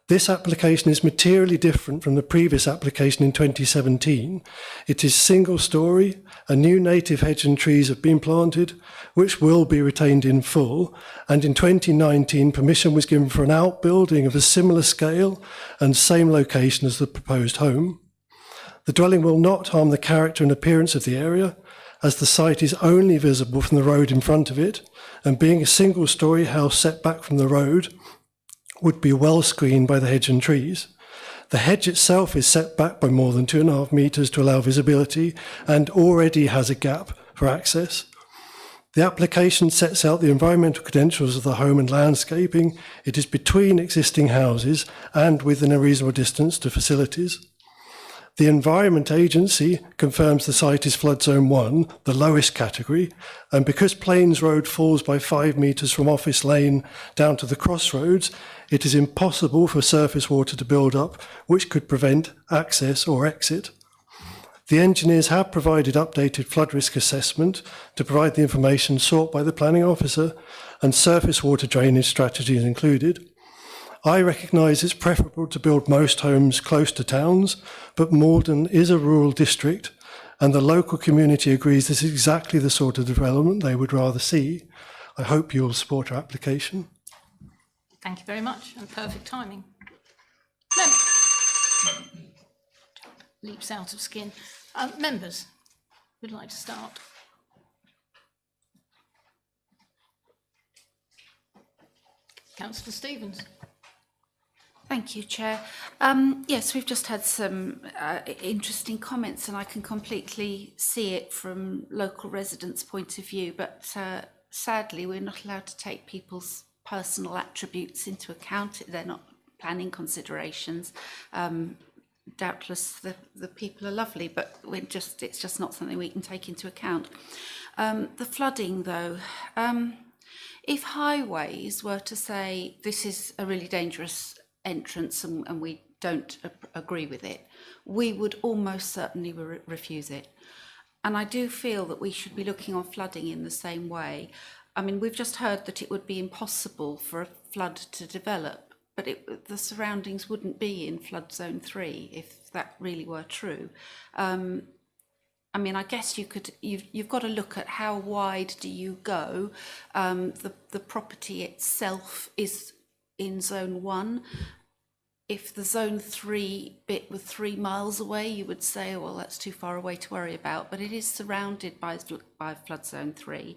Speaker 15: This application is materially different from the previous application in 2017. It is single storey, a new native hedge and trees have been planted, which will be retained in full, and in 2019 permission was given for an outbuilding of a similar scale and same location as the proposed home. The dwelling will not harm the character and appearance of the area, as the site is only visible from the road in front of it, and being a single-storey house set back from the road, would be well screened by the hedge and trees. The hedge itself is set back by more than 2.5 metres to allow visibility and already has a gap for access. The application sets out the environmental credentials of the home and landscaping. It is between existing houses and within a reasonable distance to facilities. The Environment Agency confirms the site is flood zone 1, the lowest category, and because Plains Road falls by 5 metres from Office Lane down to the crossroads, it is impossible for surface water to build up, which could prevent access or exit. The engineers have provided updated flood risk assessment to provide the information sought by the planning officer, and surface water drainage strategies included. I recognise it's preferable to build most homes close to towns, but Maldon is a rural district, and the local community agrees this is exactly the sort of development they would rather see. I hope you will support our application.
Speaker 2: Thank you very much, and perfect timing. Leaps out of skin. Members, would like to start? Councillor Stevens.
Speaker 4: Thank you, Chair. Yes, we've just had some interesting comments, and I can completely see it from local residents' point of view, but sadly we're not allowed to take people's personal attributes into account. They're not planning considerations. Doubtless the people are lovely, but it's just not something we can take into account. The flooding, though, if highways were to say this is a really dangerous entrance and we don't agree with it, we would almost certainly refuse it. And I do feel that we should be looking on flooding in the same way. I mean, we've just heard that it would be impossible for a flood to develop, but the surroundings wouldn't be in flood zone 3 if that really were true. I mean, I guess you've got to look at how wide do you go. The property itself is in zone 1. If the zone 3 bit were 3 miles away, you would say, oh, well, that's too far away to worry about, but it is surrounded by flood zone 3.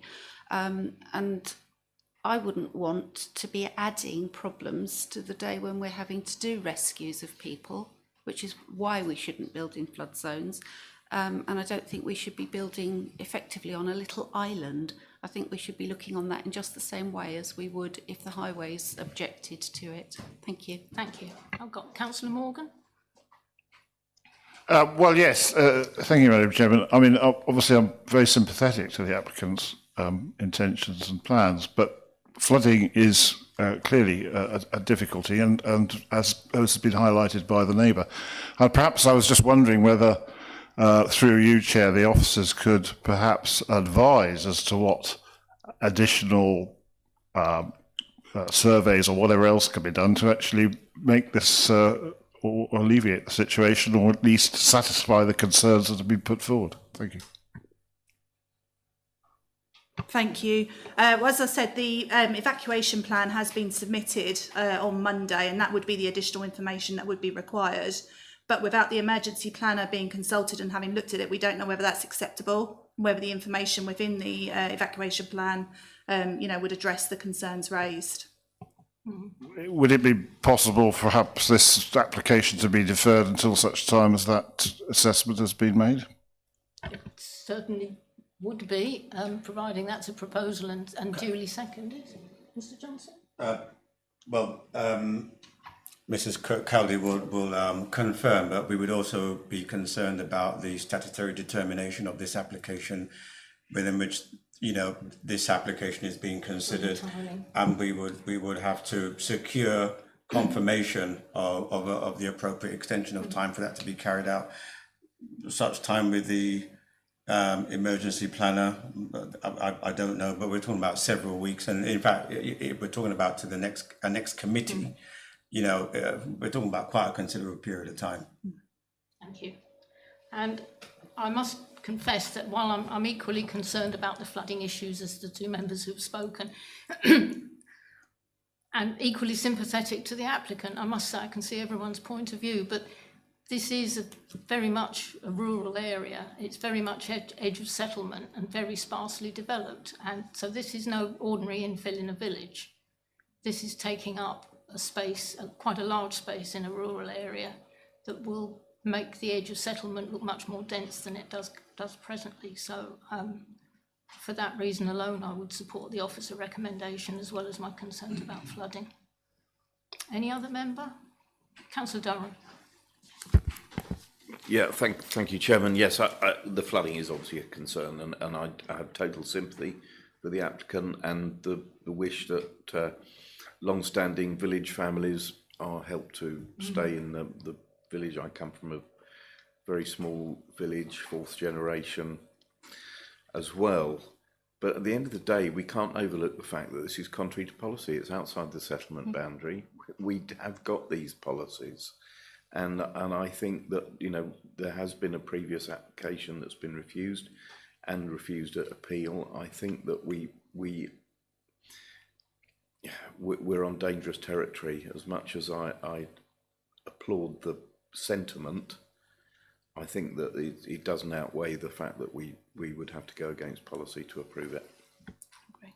Speaker 4: And I wouldn't want to be adding problems to the day when we're having to do rescues of people, which is why we shouldn't build in flood zones. And I don't think we should be building effectively on a little island. I think we should be looking on that in just the same way as we would if the highways objected to it. Thank you.
Speaker 2: Thank you. I've got Councillor Morgan.
Speaker 9: Well, yes, thank you, Madam Chairman. I mean, obviously, I'm very sympathetic to the applicant's intentions and plans, but flooding is clearly a difficulty, and as has been highlighted by the neighbour. Perhaps I was just wondering whether, through you, Chair, the officers could perhaps advise as to what additional surveys or whatever else can be done to actually make this or alleviate the situation, or at least satisfy the concerns that have been put forward. Thank you.
Speaker 11: Thank you. Well, as I said, the evacuation plan has been submitted on Monday, and that would be the additional information that would be required. But without the emergency planner being consulted and having looked at it, we don't know whether that's acceptable, whether the information within the evacuation plan, would address the concerns raised.
Speaker 9: Would it be possible, perhaps, this application to be deferred until such time as that assessment has been made?
Speaker 2: It certainly would be, providing that's a proposal and duly seconded. Mr. Johnson?
Speaker 3: Mrs. Kirkcaldy will confirm, but we would also be concerned about the statutory determination of this application within which, this application is being considered, and we would have to secure confirmation of the appropriate extension of time for that to be carried out. Such time with the emergency planner, I don't know, but we're talking about several weeks, and in fact, if we're talking about to the next committee. We're talking about quite a considerable period of time.
Speaker 2: Thank you. And I must confess that while I'm equally concerned about the flooding issues as the two members who've spoken, and equally sympathetic to the applicant, I must say I can see everyone's point of view, but this is very much a rural area. It's very much edge of settlement and very sparsely developed. And so this is no ordinary infill in a village. This is taking up a space, quite a large space in a rural area that will make the edge of settlement look much more dense than it does presently. So for that reason alone, I would support the officer recommendation as well as my concerns about flooding. Any other member? Councillor Durham.
Speaker 7: Yeah, thank you, Chairman. Yes, the flooding is obviously a concern, and I have total sympathy for the applicant and the wish that long-standing village families are helped to stay in the village. I come from very small village, fourth generation as well. But at the end of the day, we can't overlook the fact that this is contrary to policy. It's outside the settlement boundary. We have got these policies. And I think that, you know, there has been a previous application that's been refused and refused at appeal. I think that we're on dangerous territory. As much as I applaud the sentiment, I think that it doesn't outweigh the fact that we would have to go against policy to approve it.
Speaker 2: Great.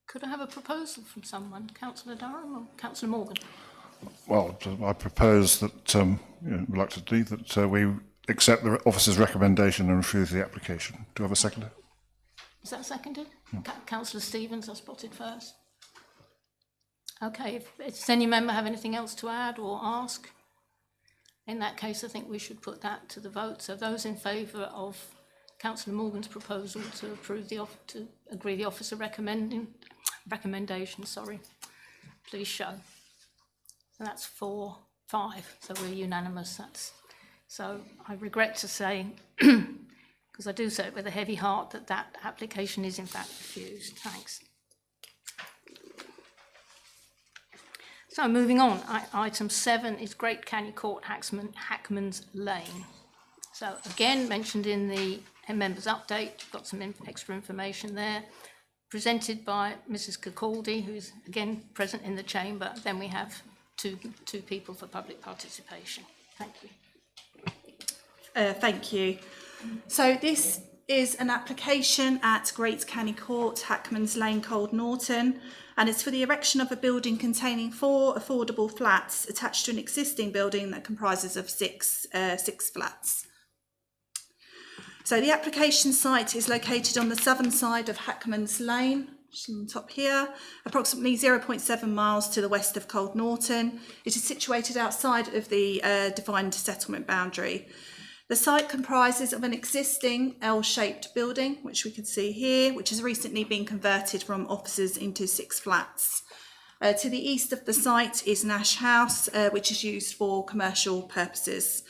Speaker 2: Could I have a proposal from someone, Councillor Durham or Councillor Morgan?
Speaker 9: Well, I propose that, reluctantly, that we accept the officer's recommendation and refuse the application. Do I have a seconder?
Speaker 2: Is that seconded? Councillor Stevens, I spotted first. Okay, does any member have anything else to add or ask? In that case, I think we should put that to the vote. So those in favour of Councillor Morgan's proposal to approve to agree the officer recommendation, please show. So that's 4-5, so we're unanimous. So I regret to say, because I do say it with a heavy heart, that application is in fact refused. Thanks. So moving on, item 7 is Great Canney Court, Hackmans Lane. So again, mentioned in the members' update, got some extra information there, presented by Mrs. Kirkcaldy, who's again present in the chamber. Then we have two people for public participation. Thank you.
Speaker 11: Thank you. So this is an application at Great Canney Court, Hackmans Lane, Norton, and it's for the erection of a building containing 4 affordable flats attached to an existing building that comprises of six flats. So the application site is located on the southern side of Hackmans Lane, just on the top here, approximately 0.7 miles to the west of Cold Norton. It is situated outside of the defined settlement boundary. The site comprises of an existing L-shaped building, which we can see here, which has recently been converted from offices into 6 flats. To the east of the site is an ash house, which is used for commercial purposes.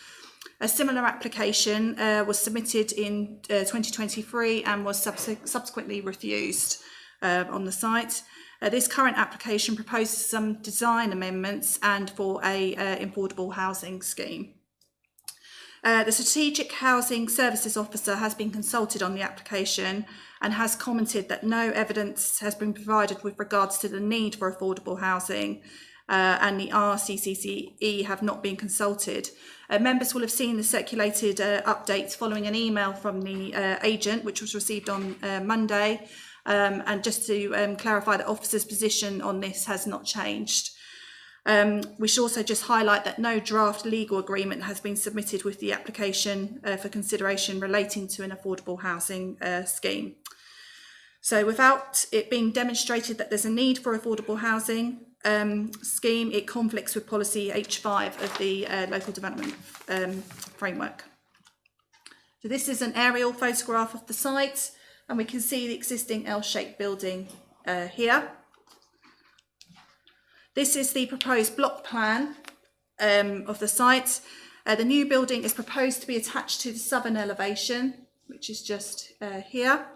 Speaker 11: A similar application was submitted in 2023 and was subsequently refused on the site. This current application proposes some design amendments and for a affordable housing scheme. The Strategic Housing Services Officer has been consulted on the application and has commented that no evidence has been provided with regards to the need for affordable housing, and the RCCCE have not been consulted. Members will have seen the circulated updates following an email from the agent, which was received on Monday. And just to clarify, the officer's position on this has not changed. We should also just highlight that no draft legal agreement has been submitted with the application for consideration relating to an affordable housing scheme. So without it being demonstrated that there's a need for affordable housing scheme, it conflicts with policy H5 of the local development framework. So this is an aerial photograph of the site, and we can see the existing L-shaped building here. This is the proposed block plan of the site. The new building is proposed to be attached to the southern elevation, which is just here,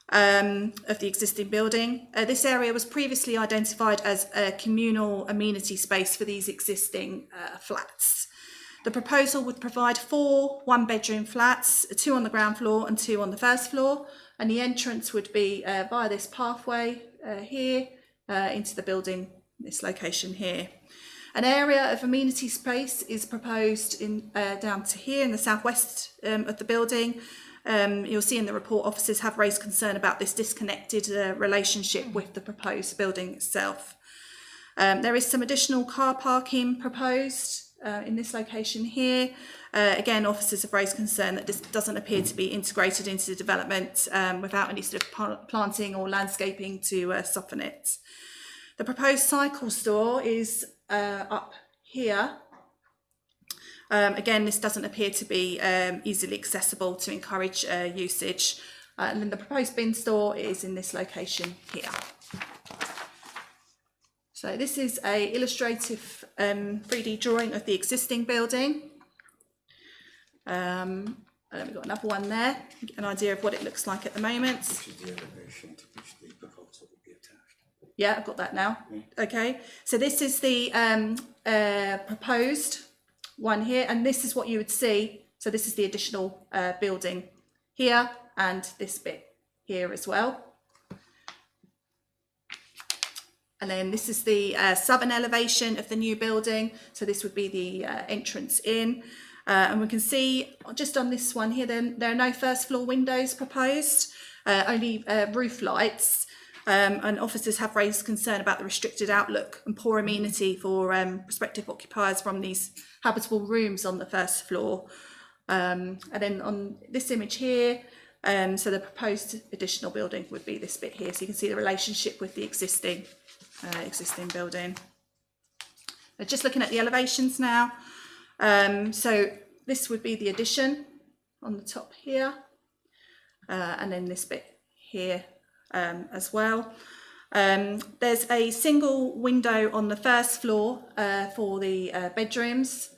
Speaker 11: of the existing building. This area was previously identified as a communal amenity space for these existing flats. The proposal would provide 4 one-bedroom flats, 2 on the ground floor and 2 on the first floor, and the entrance would be via this pathway here into the building, this location here. An area of amenity space is proposed in down to here in the southwest of the building. You'll see in the report officers have raised concern about this disconnected relationship with the proposed building itself. There is some additional car parking proposed in this location here. Again, officers have raised concern that this doesn't appear to be integrated into the development without any sort of planting or landscaping to soften it. The proposed cycle store is up here. Again, this doesn't appear to be easily accessible to encourage usage. And then the proposed bin store is in this location here. So this is an illustrative 3D drawing of the existing building. We've got another one there, an idea of what it looks like at the moment.
Speaker 3: Which is the elevation to which the proposal will be attached.
Speaker 11: Yeah, I've got that now. Okay, so this is the proposed one here, and this is what you would see. So this is the additional building here, and this bit here as well. And then this is the southern elevation of the new building. So this would be the entrance in. And we can see just on this one here, there are no first floor windows proposed, only roof lights. And officers have raised concern about the restricted outlook and poor amenity for prospective occupiers from these habitable rooms on the first floor. And then on this image here, so the proposed additional building would be this bit here. So you can see the relationship with the existing building. Just looking at the elevations now. So this would be the addition on the top here, and then this bit here as well. There's a single window on the first floor for the bedrooms,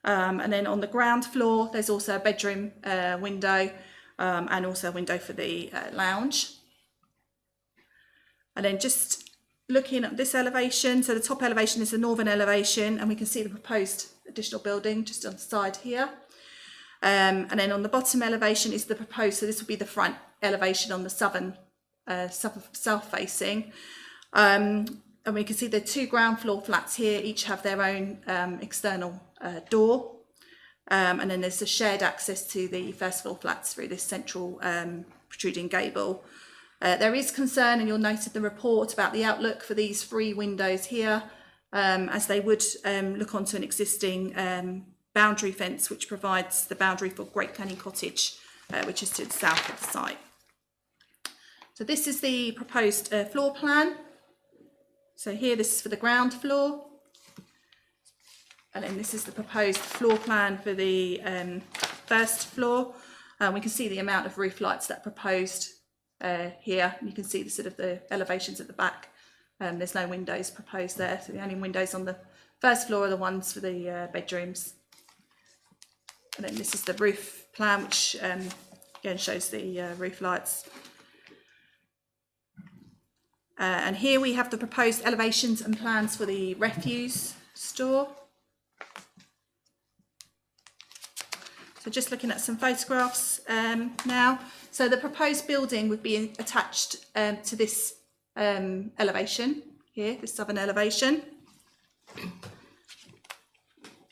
Speaker 11: and then on the ground floor there's also a bedroom window and also a window for the lounge. And then just looking at this elevation, so the top elevation is the northern elevation, and we can see the proposed additional building just on the side here. And then on the bottom elevation is the proposed, so this would be the front elevation on the southern, south facing. And we can see the two ground floor flats here, each have their own external door. And then there's a shared access to the first floor flats through this central protruding gable. There is concern, and you'll note in the report, about the outlook for these three windows here, as they would look onto an existing boundary fence, which provides the boundary for Great Canney Cottage, which is to the south of the site. So this is the proposed floor plan. So here, this is for the ground floor. And then this is the proposed floor plan for the first floor. We can see the amount of roof lights that are proposed here. You can see the sort of the elevations at the back. There's no windows proposed there, so the only windows on the first floor are the ones for the bedrooms. And then this is the roof plan, which again shows the roof lights. And here we have the proposed elevations and plans for the refuse store. So just looking at some photographs now. So the proposed building would be attached to this elevation here, this southern elevation.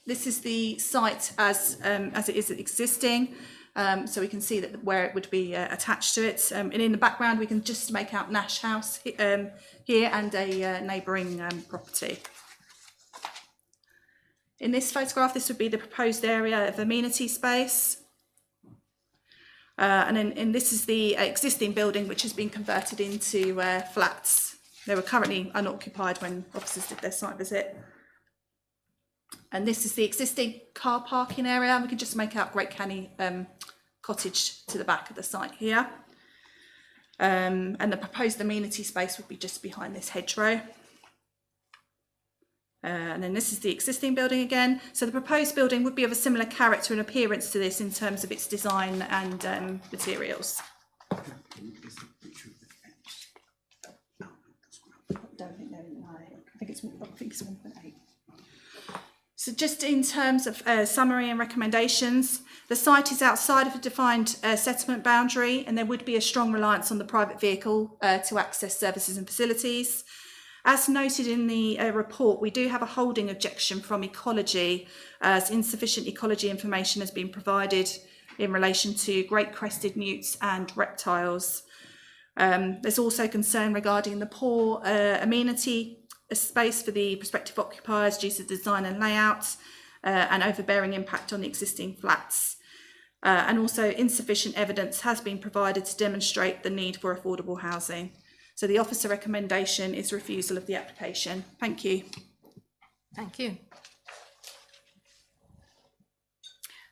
Speaker 11: This is the site as it is existing. So we can see that where it would be attached to it. And in the background, we can just make out Nash House here and a neighbouring property. In this photograph, this would be the proposed area of amenity space. And then this is the existing building, which has been converted into flats. They were currently unoccupied when officers did their site visit. And this is the existing car parking area. We can just make out Great Canney Cottage to the back of the site here. And the proposed amenity space would be just behind this hedgerow. And then this is the existing building again. So the proposed building would be of a similar character and appearance to this in terms of its design and materials. I don't think they're in I think it's 1.8. So just in terms of summary and recommendations, the site is outside of a defined settlement boundary, and there would be a strong reliance on the private vehicle to access services and facilities. As noted in the report, we do have a holding objection from ecology, as insufficient ecology information has been provided in relation to great crested newts and reptiles. There's also concern regarding the poor amenity space for the prospective occupiers due to design and layout, and overbearing impact on the existing flats. And also insufficient evidence has been provided to demonstrate the need for affordable housing. So the officer recommendation is refusal of the application. Thank you.
Speaker 2: Thank you.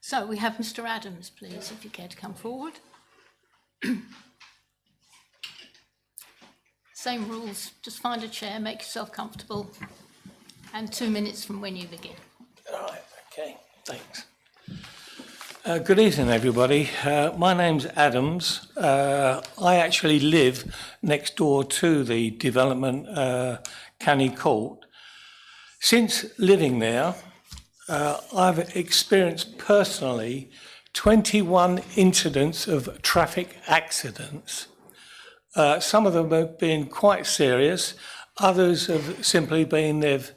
Speaker 2: So we have Mr. Adams, please, if you care to come forward. Same rules, just find a chair, make yourself comfortable, and 2 minutes from when you begin.
Speaker 16: All right, okay, thanks. Good evening, everybody. My name's Adams. I actually live next door to the development, Canney Court. Since living there, I've experienced personally 21 incidents of traffic accidents. Some of them have been quite serious. Others have simply been they've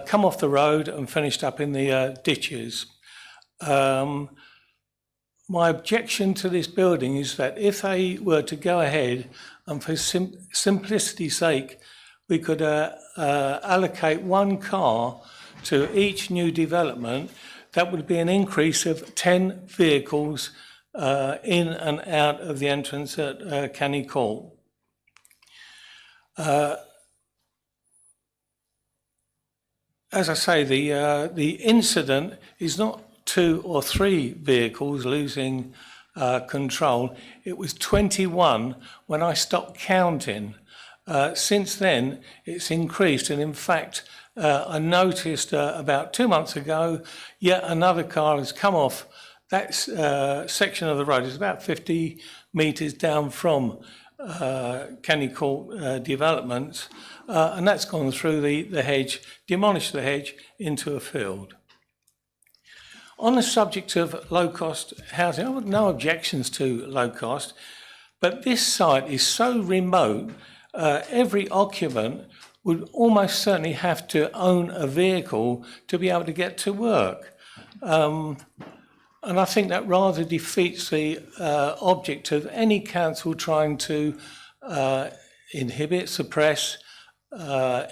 Speaker 16: come off the road and finished up in the ditches. My objection to this building is that if they were to go ahead and for simplicity's sake, we could allocate one car to each new development, that would be an increase of 10 vehicles in and out of the entrance at Canney Court. As I say, the incident is not 2 or 3 vehicles losing control. It was 21 when I stopped counting. Since then, it's increased, and in fact, I noticed about 2 months ago, yet another car has come off that section of the road. It's about 50 metres down from Canney Court developments, and that's gone through the hedge, demolished the hedge into a field. On the subject of low-cost housing, I have no objections to low cost, but this site is so remote, every occupant would almost certainly have to own a vehicle to be able to get to work. And I think that rather defeats the object of any council trying to inhibit, suppress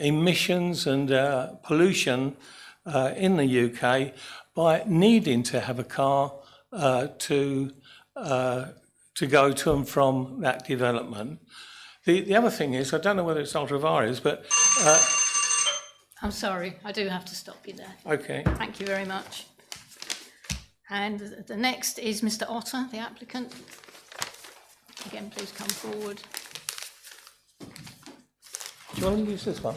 Speaker 16: emissions and pollution in the UK by needing to have a car to go to and from that development. The other thing is, I don't know whether it's ultra vires, but...
Speaker 2: I'm sorry, I do have to stop you there.
Speaker 16: Okay.
Speaker 2: Thank you very much. And the next is Mr. Otter, the applicant. Again, please come forward.
Speaker 16: Do you want to use this one?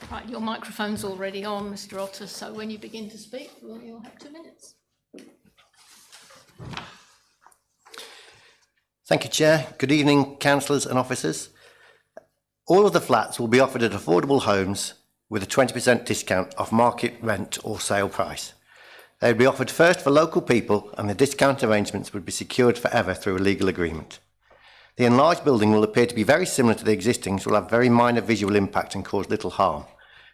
Speaker 2: Right, your microphone's already on, Mr. Otter, so when you begin to speak, you'll have 2 minutes.
Speaker 17: Thank you, Chair. Good evening, councillors and officers. All of the flats will be offered at affordable homes with a 20% discount off market rent or sale price. They would be offered first for local people, and the discount arrangements would be secured forever through a legal agreement. The enlarged building will appear to be very similar to the existing, so will have very minor visual impact and cause little harm.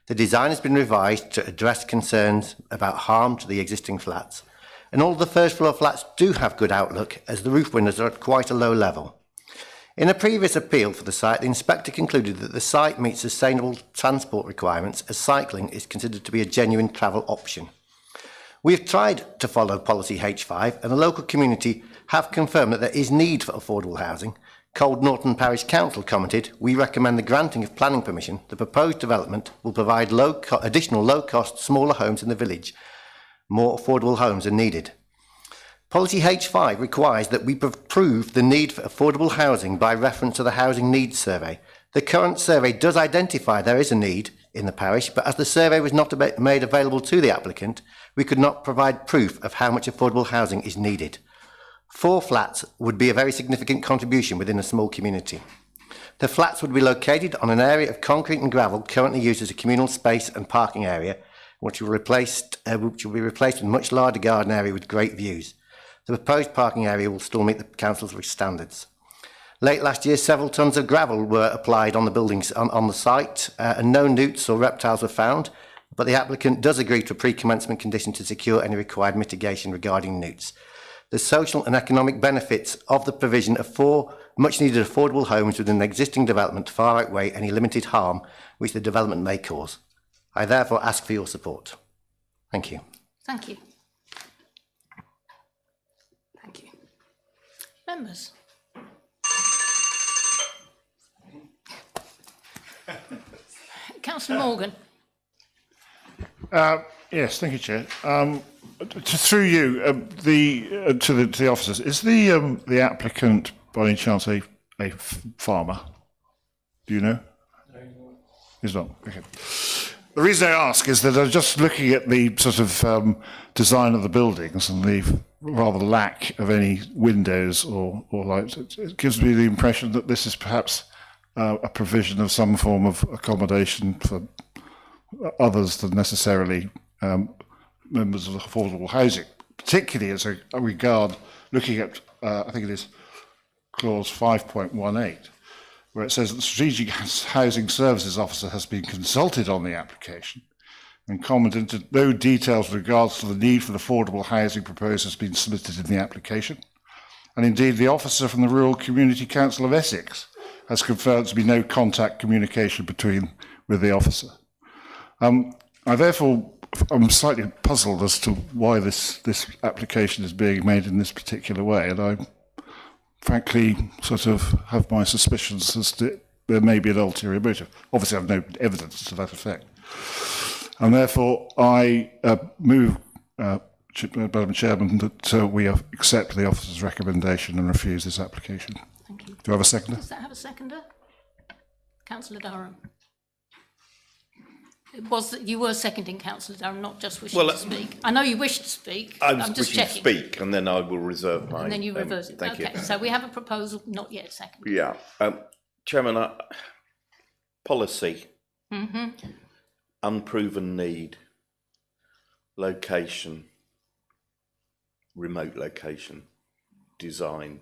Speaker 17: The design has been revised to address concerns about harm to the existing flats, and all of the first floor flats do have good outlook as the roof windows are at quite a low level. In a previous appeal for the site, the inspector concluded that the site meets sustainable transport requirements as cycling is considered to be a genuine travel option. We have tried to follow policy H5, and the local community have confirmed that there is need for affordable housing. Cold Norton Parish Council commented, "We recommend the granting of planning permission. The proposed development will provide additional low-cost, smaller homes in the village. More affordable homes are needed." Policy H5 requires that we prove the need for affordable housing by reference to the Housing Needs Survey. The current survey does identify there is a need in the parish, but as the survey was not made available to the applicant, we could not provide proof of how much affordable housing is needed. 4 flats would be a very significant contribution within a small community. The flats would be located on an area of concrete and gravel currently used as a communal space and parking area, which will be replaced with a much larger garden area with great views. The proposed parking area will still meet the council's standards. Late last year, several tonnes of gravel were applied on the buildings on the site, and no newts or reptiles were found, but the applicant does agree to a pre-commencement condition to secure any required mitigation regarding newts. The social and economic benefits of the provision of 4 much-needed affordable homes within the existing development far outweigh any limited harm which the development may cause. I therefore ask for your support. Thank you.
Speaker 2: Thank you. Thank you. Members? Councillor Morgan.
Speaker 9: Yes, thank you, Chair. Through you, to the officers, is the applicant by any chance a farmer? Do you know? He's not. Okay. The reason I ask is that I'm just looking at the sort of design of the buildings and the rather lack of any windows or lights. It gives me the impression that this is perhaps a provision of some form of accommodation for others than necessarily members of affordable housing, particularly as I regard looking at, I think it is clause 5.18, where it says that the Strategic Housing Services Officer has been consulted on the application and commented that no details with regards to the need for the affordable housing proposed has been submitted in the application. And indeed, the officer from the Rural Community Council of Essex has confirmed to be no contact communication with the officer. I'm slightly puzzled as to why this application is being made in this particular way, and I frankly sort of have my suspicions as to there may be an ulterior motive. Obviously, I have no evidence to that effect. And therefore, I move, Madam Chairman, that we accept the officer's recommendation and refuse this application.
Speaker 2: Thank you.
Speaker 9: Do I have a seconder?
Speaker 2: Does that have a seconder? Councillor Durham. It was that you were seconding, Councillor Durham, not just wishing to speak. I know you wish to speak. I'm just checking.
Speaker 7: To speak, and then I will reserve my.
Speaker 2: And then you reverse it.
Speaker 7: Thank
Speaker 2: okay,
Speaker 7: you.
Speaker 2: so we have a proposal, not yet seconded.
Speaker 7: Yeah, Chairman, policy, unproven need, location, remote location, design,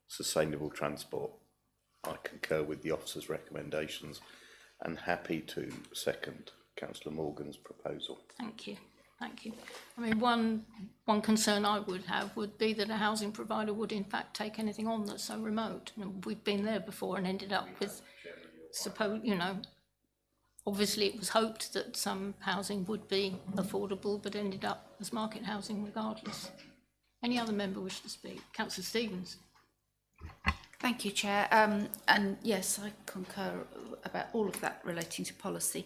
Speaker 7: sustainable transport. I concur with the officer's recommendations and happy to second Councillor Morgan's proposal.
Speaker 2: Thank you. Thank you. I mean, one concern I would have would be that a housing provider would in fact take anything on that's so remote. And we've been there before and ended up with, obviously it was hoped that some housing would be affordable, but ended up as market housing regardless. Any other member wish to speak? Councillor Stevens.
Speaker 4: Thank you, Chair. And yes, I concur about all of that relating to policy.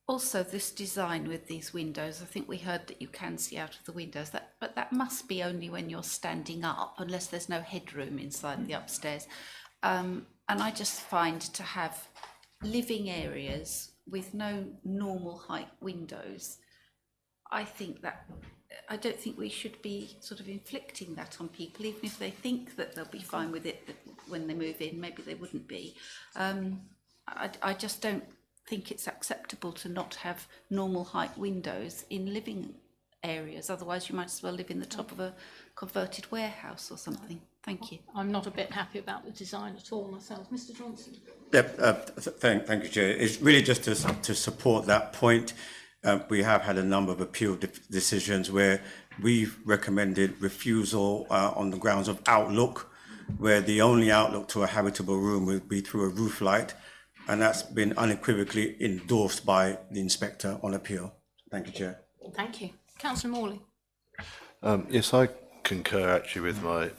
Speaker 4: Also, this design with these windows, I think we heard that you can see out of the windows, but that must be only when you're standing up, unless there's no headroom inside the upstairs. And I just find to have living areas with no normal height windows, I don't think we should be sort of inflicting that on people, even if they think that they'll be fine with it when they move in. Maybe they wouldn't be. I just don't think it's acceptable to not have normal height windows in living areas. Otherwise, you might as well live in the top of a converted warehouse or something. Thank you.
Speaker 2: I'm not a bit happy about the design at all myself. Mr. Johnson.
Speaker 3: Yep, thank you, Chair. It's really just to support that point. We have had a number of appeal decisions where we've recommended refusal on the grounds of outlook, where the only outlook to a habitable room would be through a roof light, and that's been unequivocally endorsed by the inspector on appeal. Thank you, Chair.
Speaker 2: Thank you. Councillor Morley.
Speaker 10: Yes, I concur actually with my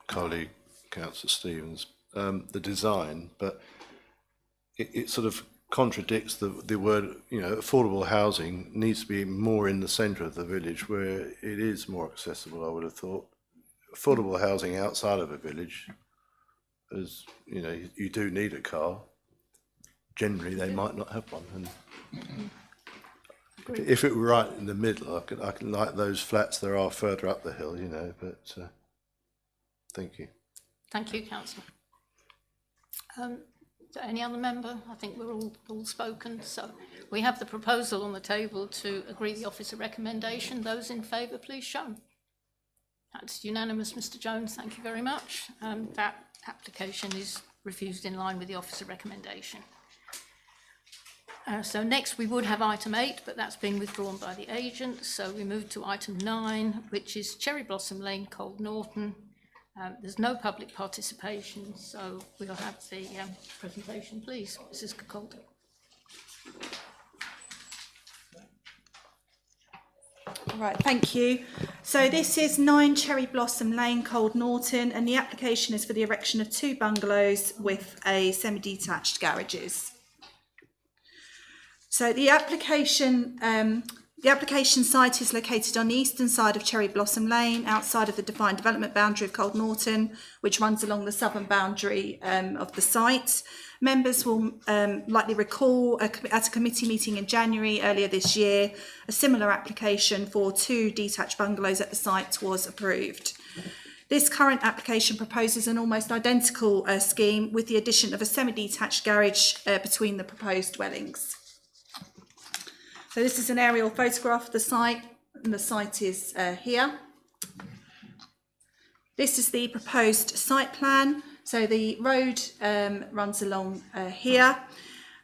Speaker 10: colleague, Councillor Stevens, the design, but it sort of contradicts the word, affordable housing needs to be more in the centre of the village where it is more accessible, I would have thought. Affordable housing outside of a village, as you do need a car. Generally, they might not have one. And if it were right in the middle, I can like those flats there are further up the hill, but thank you.
Speaker 2: Thank you, Councillor. Any other member? I think we're all spoken. So we have the proposal on the table to agree the officer recommendation. Those in favour, please show. That's unanimous, Mr. Jones. Thank you very much. That application is refused in line with the officer recommendation. So next we would have item 8, but that's been withdrawn by the agent. So we move to item 9, which is Cherry Blossom Lane, Cold Norton. There's no public participation, so we'll have the presentation, please, Mrs. Kakolda.
Speaker 11: All right, thank you. So this is 9 Cherry Blossom Lane, Cold Norton, and the application is for the erection of 2 bungalows with a semi-detached garages. So the application The application site is located on the eastern side of Cherry Blossom Lane, outside of the defined development boundary of Cold Norton, which runs along the southern boundary of the site. Members will likely recall at a committee meeting in January earlier this year, a similar application for 2 detached bungalows at the site was approved. This current application proposes an almost identical scheme with the addition of a semi-detached garage between the proposed dwellings. So this is an aerial photograph of the site, and the site is here. This is the proposed site plan. So the road runs along here,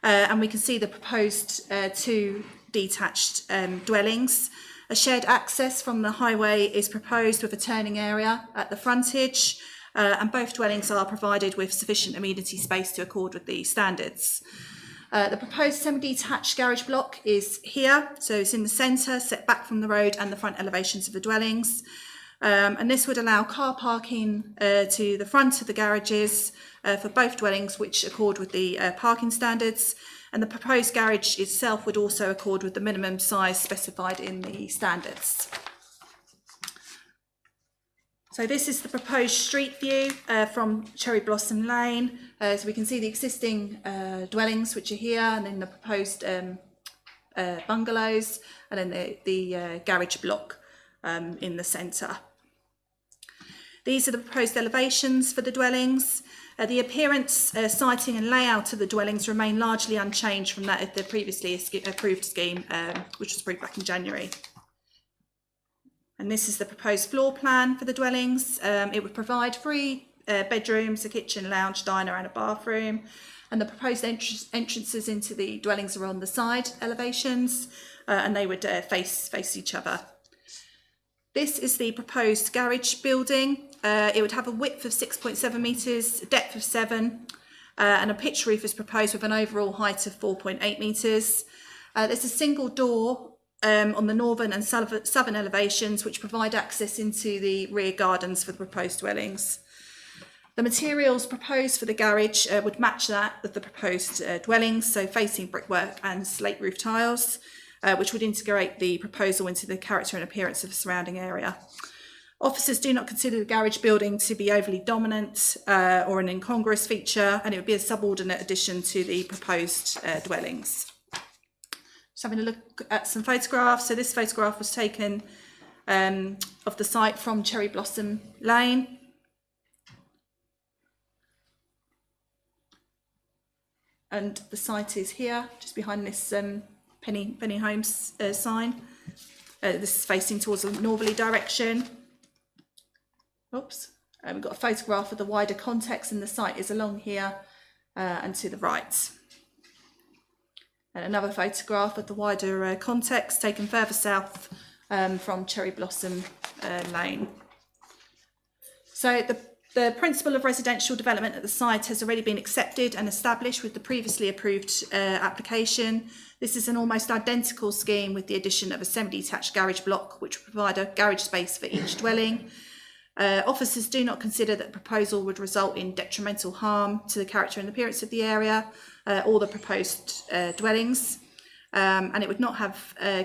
Speaker 11: and we can see the proposed 2 detached dwellings. A shared access from the highway is proposed with a turning area at the frontage, and both dwellings are provided with sufficient amenity space to accord with the standards. The proposed semi-detached garage block is here, so it's in the centre, set back from the road and the front elevations of the dwellings. And this would allow car parking to the front of the garages for both dwellings, which accord with the parking standards. And the proposed garage itself would also accord with the minimum size specified in the standards. So this is the proposed street view from Cherry Blossom Lane. So we can see the existing dwellings which are here, and then the proposed bungalows, and then the garage block in the centre. These are the proposed elevations for the dwellings. The appearance, siting and layout of the dwellings remain largely unchanged from that of the previously approved scheme, which was approved back in January. And this is the proposed floor plan for the dwellings. It would provide 3 bedrooms, a kitchen, lounge, diner and a bathroom. And the proposed entrances into the dwellings are on the side elevations, and they would face each other. This is the proposed garage building. It would have a width of 6.7 metres, depth of 7, and a pitch roof is proposed with an overall height of 4.8 metres. There's a single door on the northern and southern elevations, which provide access into the rear gardens for the proposed dwellings. The materials proposed for the garage would match that of the proposed dwellings, so facing brickwork and slate roof tiles, which would integrate the proposal into the character and appearance of the surrounding area. Officers do not consider the garage building to be overly dominant or an incongruous feature, and it would be a subordinate addition to the proposed dwellings. Just having a look at some photographs. So this photograph was taken of the site from Cherry Blossom Lane. And the site is here, just behind this Penny Homes sign. This is facing towards the northerly direction. Oops. We've got a photograph of the wider context, and the site is along here and to the right. And another photograph of the wider context taken further south from Cherry Blossom Lane. So the principle of residential development at the site has already been accepted and established with the previously approved application. This is an almost identical scheme with the addition of a semi-detached garage block, which will provide a garage space for each dwelling. Officers do not consider that the proposal would result in detrimental harm to the character and appearance of the area or the proposed dwellings, and it would not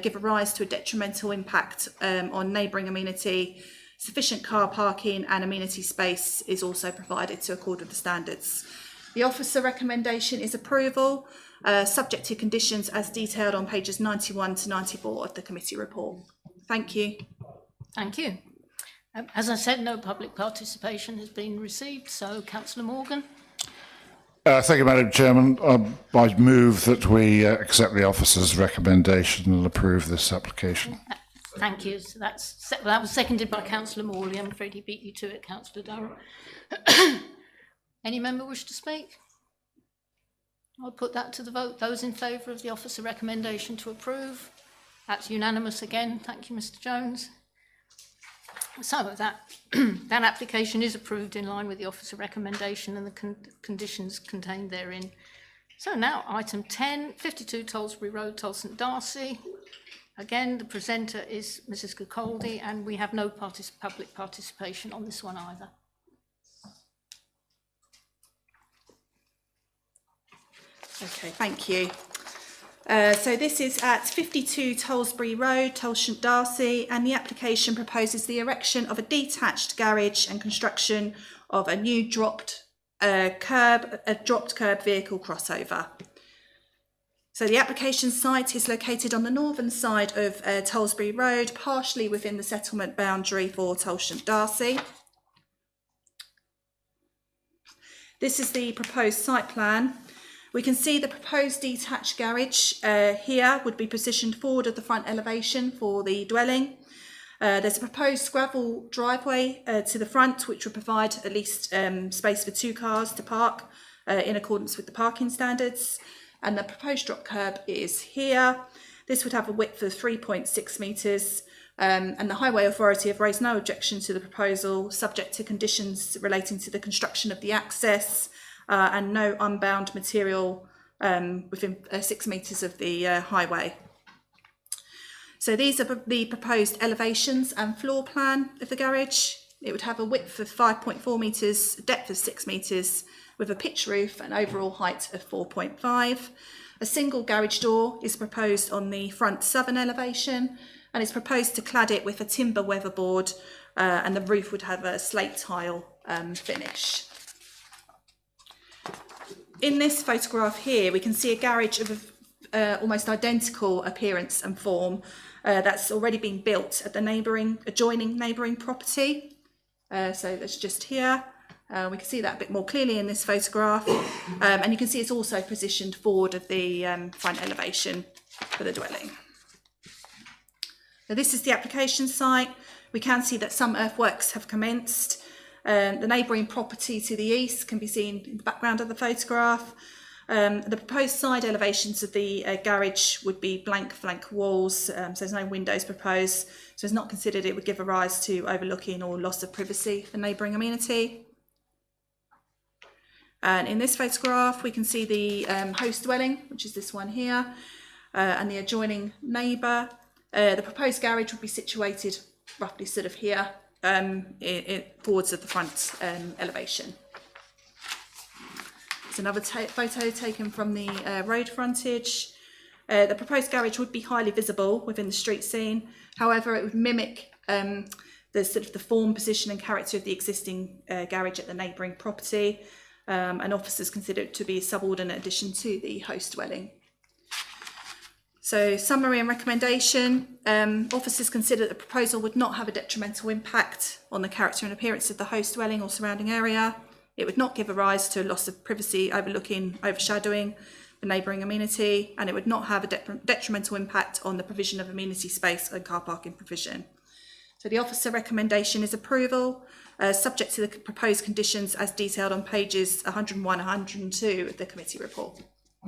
Speaker 11: give a rise to a detrimental impact on neighbouring amenity. Sufficient car parking and amenity space is also provided to accord with the standards. The officer recommendation is approval, subject to conditions as detailed on pages 91 to 94 of the committee report. Thank you.
Speaker 2: Thank you. As I said, no public participation has been received, so Councillor Morgan.
Speaker 9: Thank you, Madam Chairman. I move that we accept the officer's recommendation and approve this application.
Speaker 2: Thank you. So that was seconded by Councillor Morley. I'm afraid he beat you to it, Councillor Durham. Any member wish to speak? I'll put that to the vote. Those in favour of the officer recommendation to approve? That's unanimous again. Thank you, Mr. Jones. So that application is approved in line with the officer recommendation and the conditions contained therein. So now item 10, 52 Tollesbury Road, Tolleshunt, Darcy. Again, the presenter is Mrs. Gocoldi, and we have no public participation on this one either.
Speaker 11: Okay, thank you. So this is at 52 Tollesbury Road, Tolleshunt, Darcy, and the application proposes the erection of a detached garage and construction of a new dropped curb vehicle crossover. So the application site is located on the northern side of Tollesbury Road, partially within the settlement boundary for Tolleshunt, Darcy. This is the proposed site plan. We can see the proposed detached garage here would be positioned forward of the front elevation for the dwelling. There's a proposed gravel driveway to the front, which would provide at least space for 2 cars to park in accordance with the parking standards. And the proposed drop curb is here. This would have a width of 3.6 metres. And the Highway Authority have raised no objection to the proposal, subject to conditions relating to the construction of the access and no unbound material within 6 metres of the highway. So these are the proposed elevations and floor plan of the garage. It would have a width of 5.4 metres, depth of 6 metres, with a pitch roof and overall height of 4.5. A single garage door is proposed on the front southern elevation, and it's proposed to clad it with a timber weatherboard, and the roof would have a slate tile finish. In this photograph here, we can see a garage of almost identical appearance and form that's already been built at the adjoining neighbouring property. So that's just here. We can see that a bit more clearly in this photograph, and you can see it's also positioned forward of the front elevation for the dwelling. Now, this is the application site. We can see that some earthworks have commenced. The neighbouring property to the east can be seen in the background of the photograph. The proposed side elevations of the garage would be blank flank walls, so there's no windows proposed, so it's not considered it would give a rise to overlooking or loss of privacy for neighbouring amenity. And in this photograph, we can see the host dwelling, which is this one here, and the adjoining neighbour. The proposed garage would be situated roughly sort of here, towards the front elevation. It's another photo taken from the road frontage. The proposed garage would be highly visible within the street scene. However, it would mimic the form, position and character of the existing garage at the neighbouring property. And officers consider it to be a subordinate addition to the host dwelling. So, summary and recommendation. Officers consider that the proposal would not have a detrimental impact on the character and appearance of the host dwelling or surrounding area. It would not give a rise to a loss of privacy, overshadowing the neighbouring amenity, and it would not have a detrimental impact on the provision of amenity space and car parking provision. So the officer recommendation is approval, subject to the proposed conditions as detailed on pages 101 and 102 of the committee report.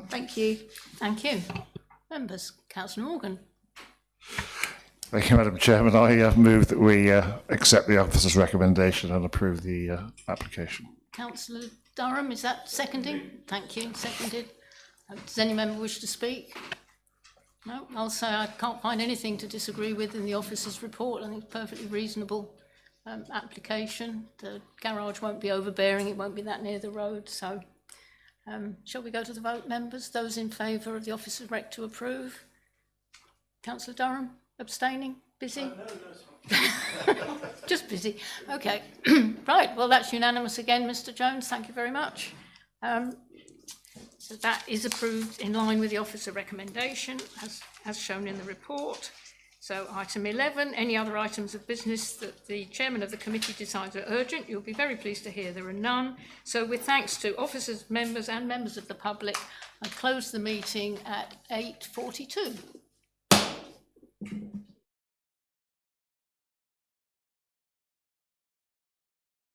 Speaker 11: Thank you.
Speaker 2: Thank you. Members, Councillor Morgan.
Speaker 9: Thank you, Madam Chairman. I move that we accept the officer's recommendation and approve the application.
Speaker 2: Councillor Durham, is that seconding? Thank you, seconded. Does any member wish to speak? No, I'll say I can't find anything to disagree with in the officer's report. I think it's perfectly reasonable application. The garage won't be overbearing, it won't be that near the road. So shall we go to the vote, members? Those in favour of the officer's rec to approve? Councillor Durham, abstaining? Busy? No, just busy. Okay. Right, well, that's unanimous again, Mr Jones. Thank you very much. So that is approved in line with the officer recommendation as shown in the report. So item 11, any other items of business that the chairman of the committee decides are urgent, you'll be very pleased to hear there are none. So with thanks to officers, members and members of the public, I close the meeting at 8:42.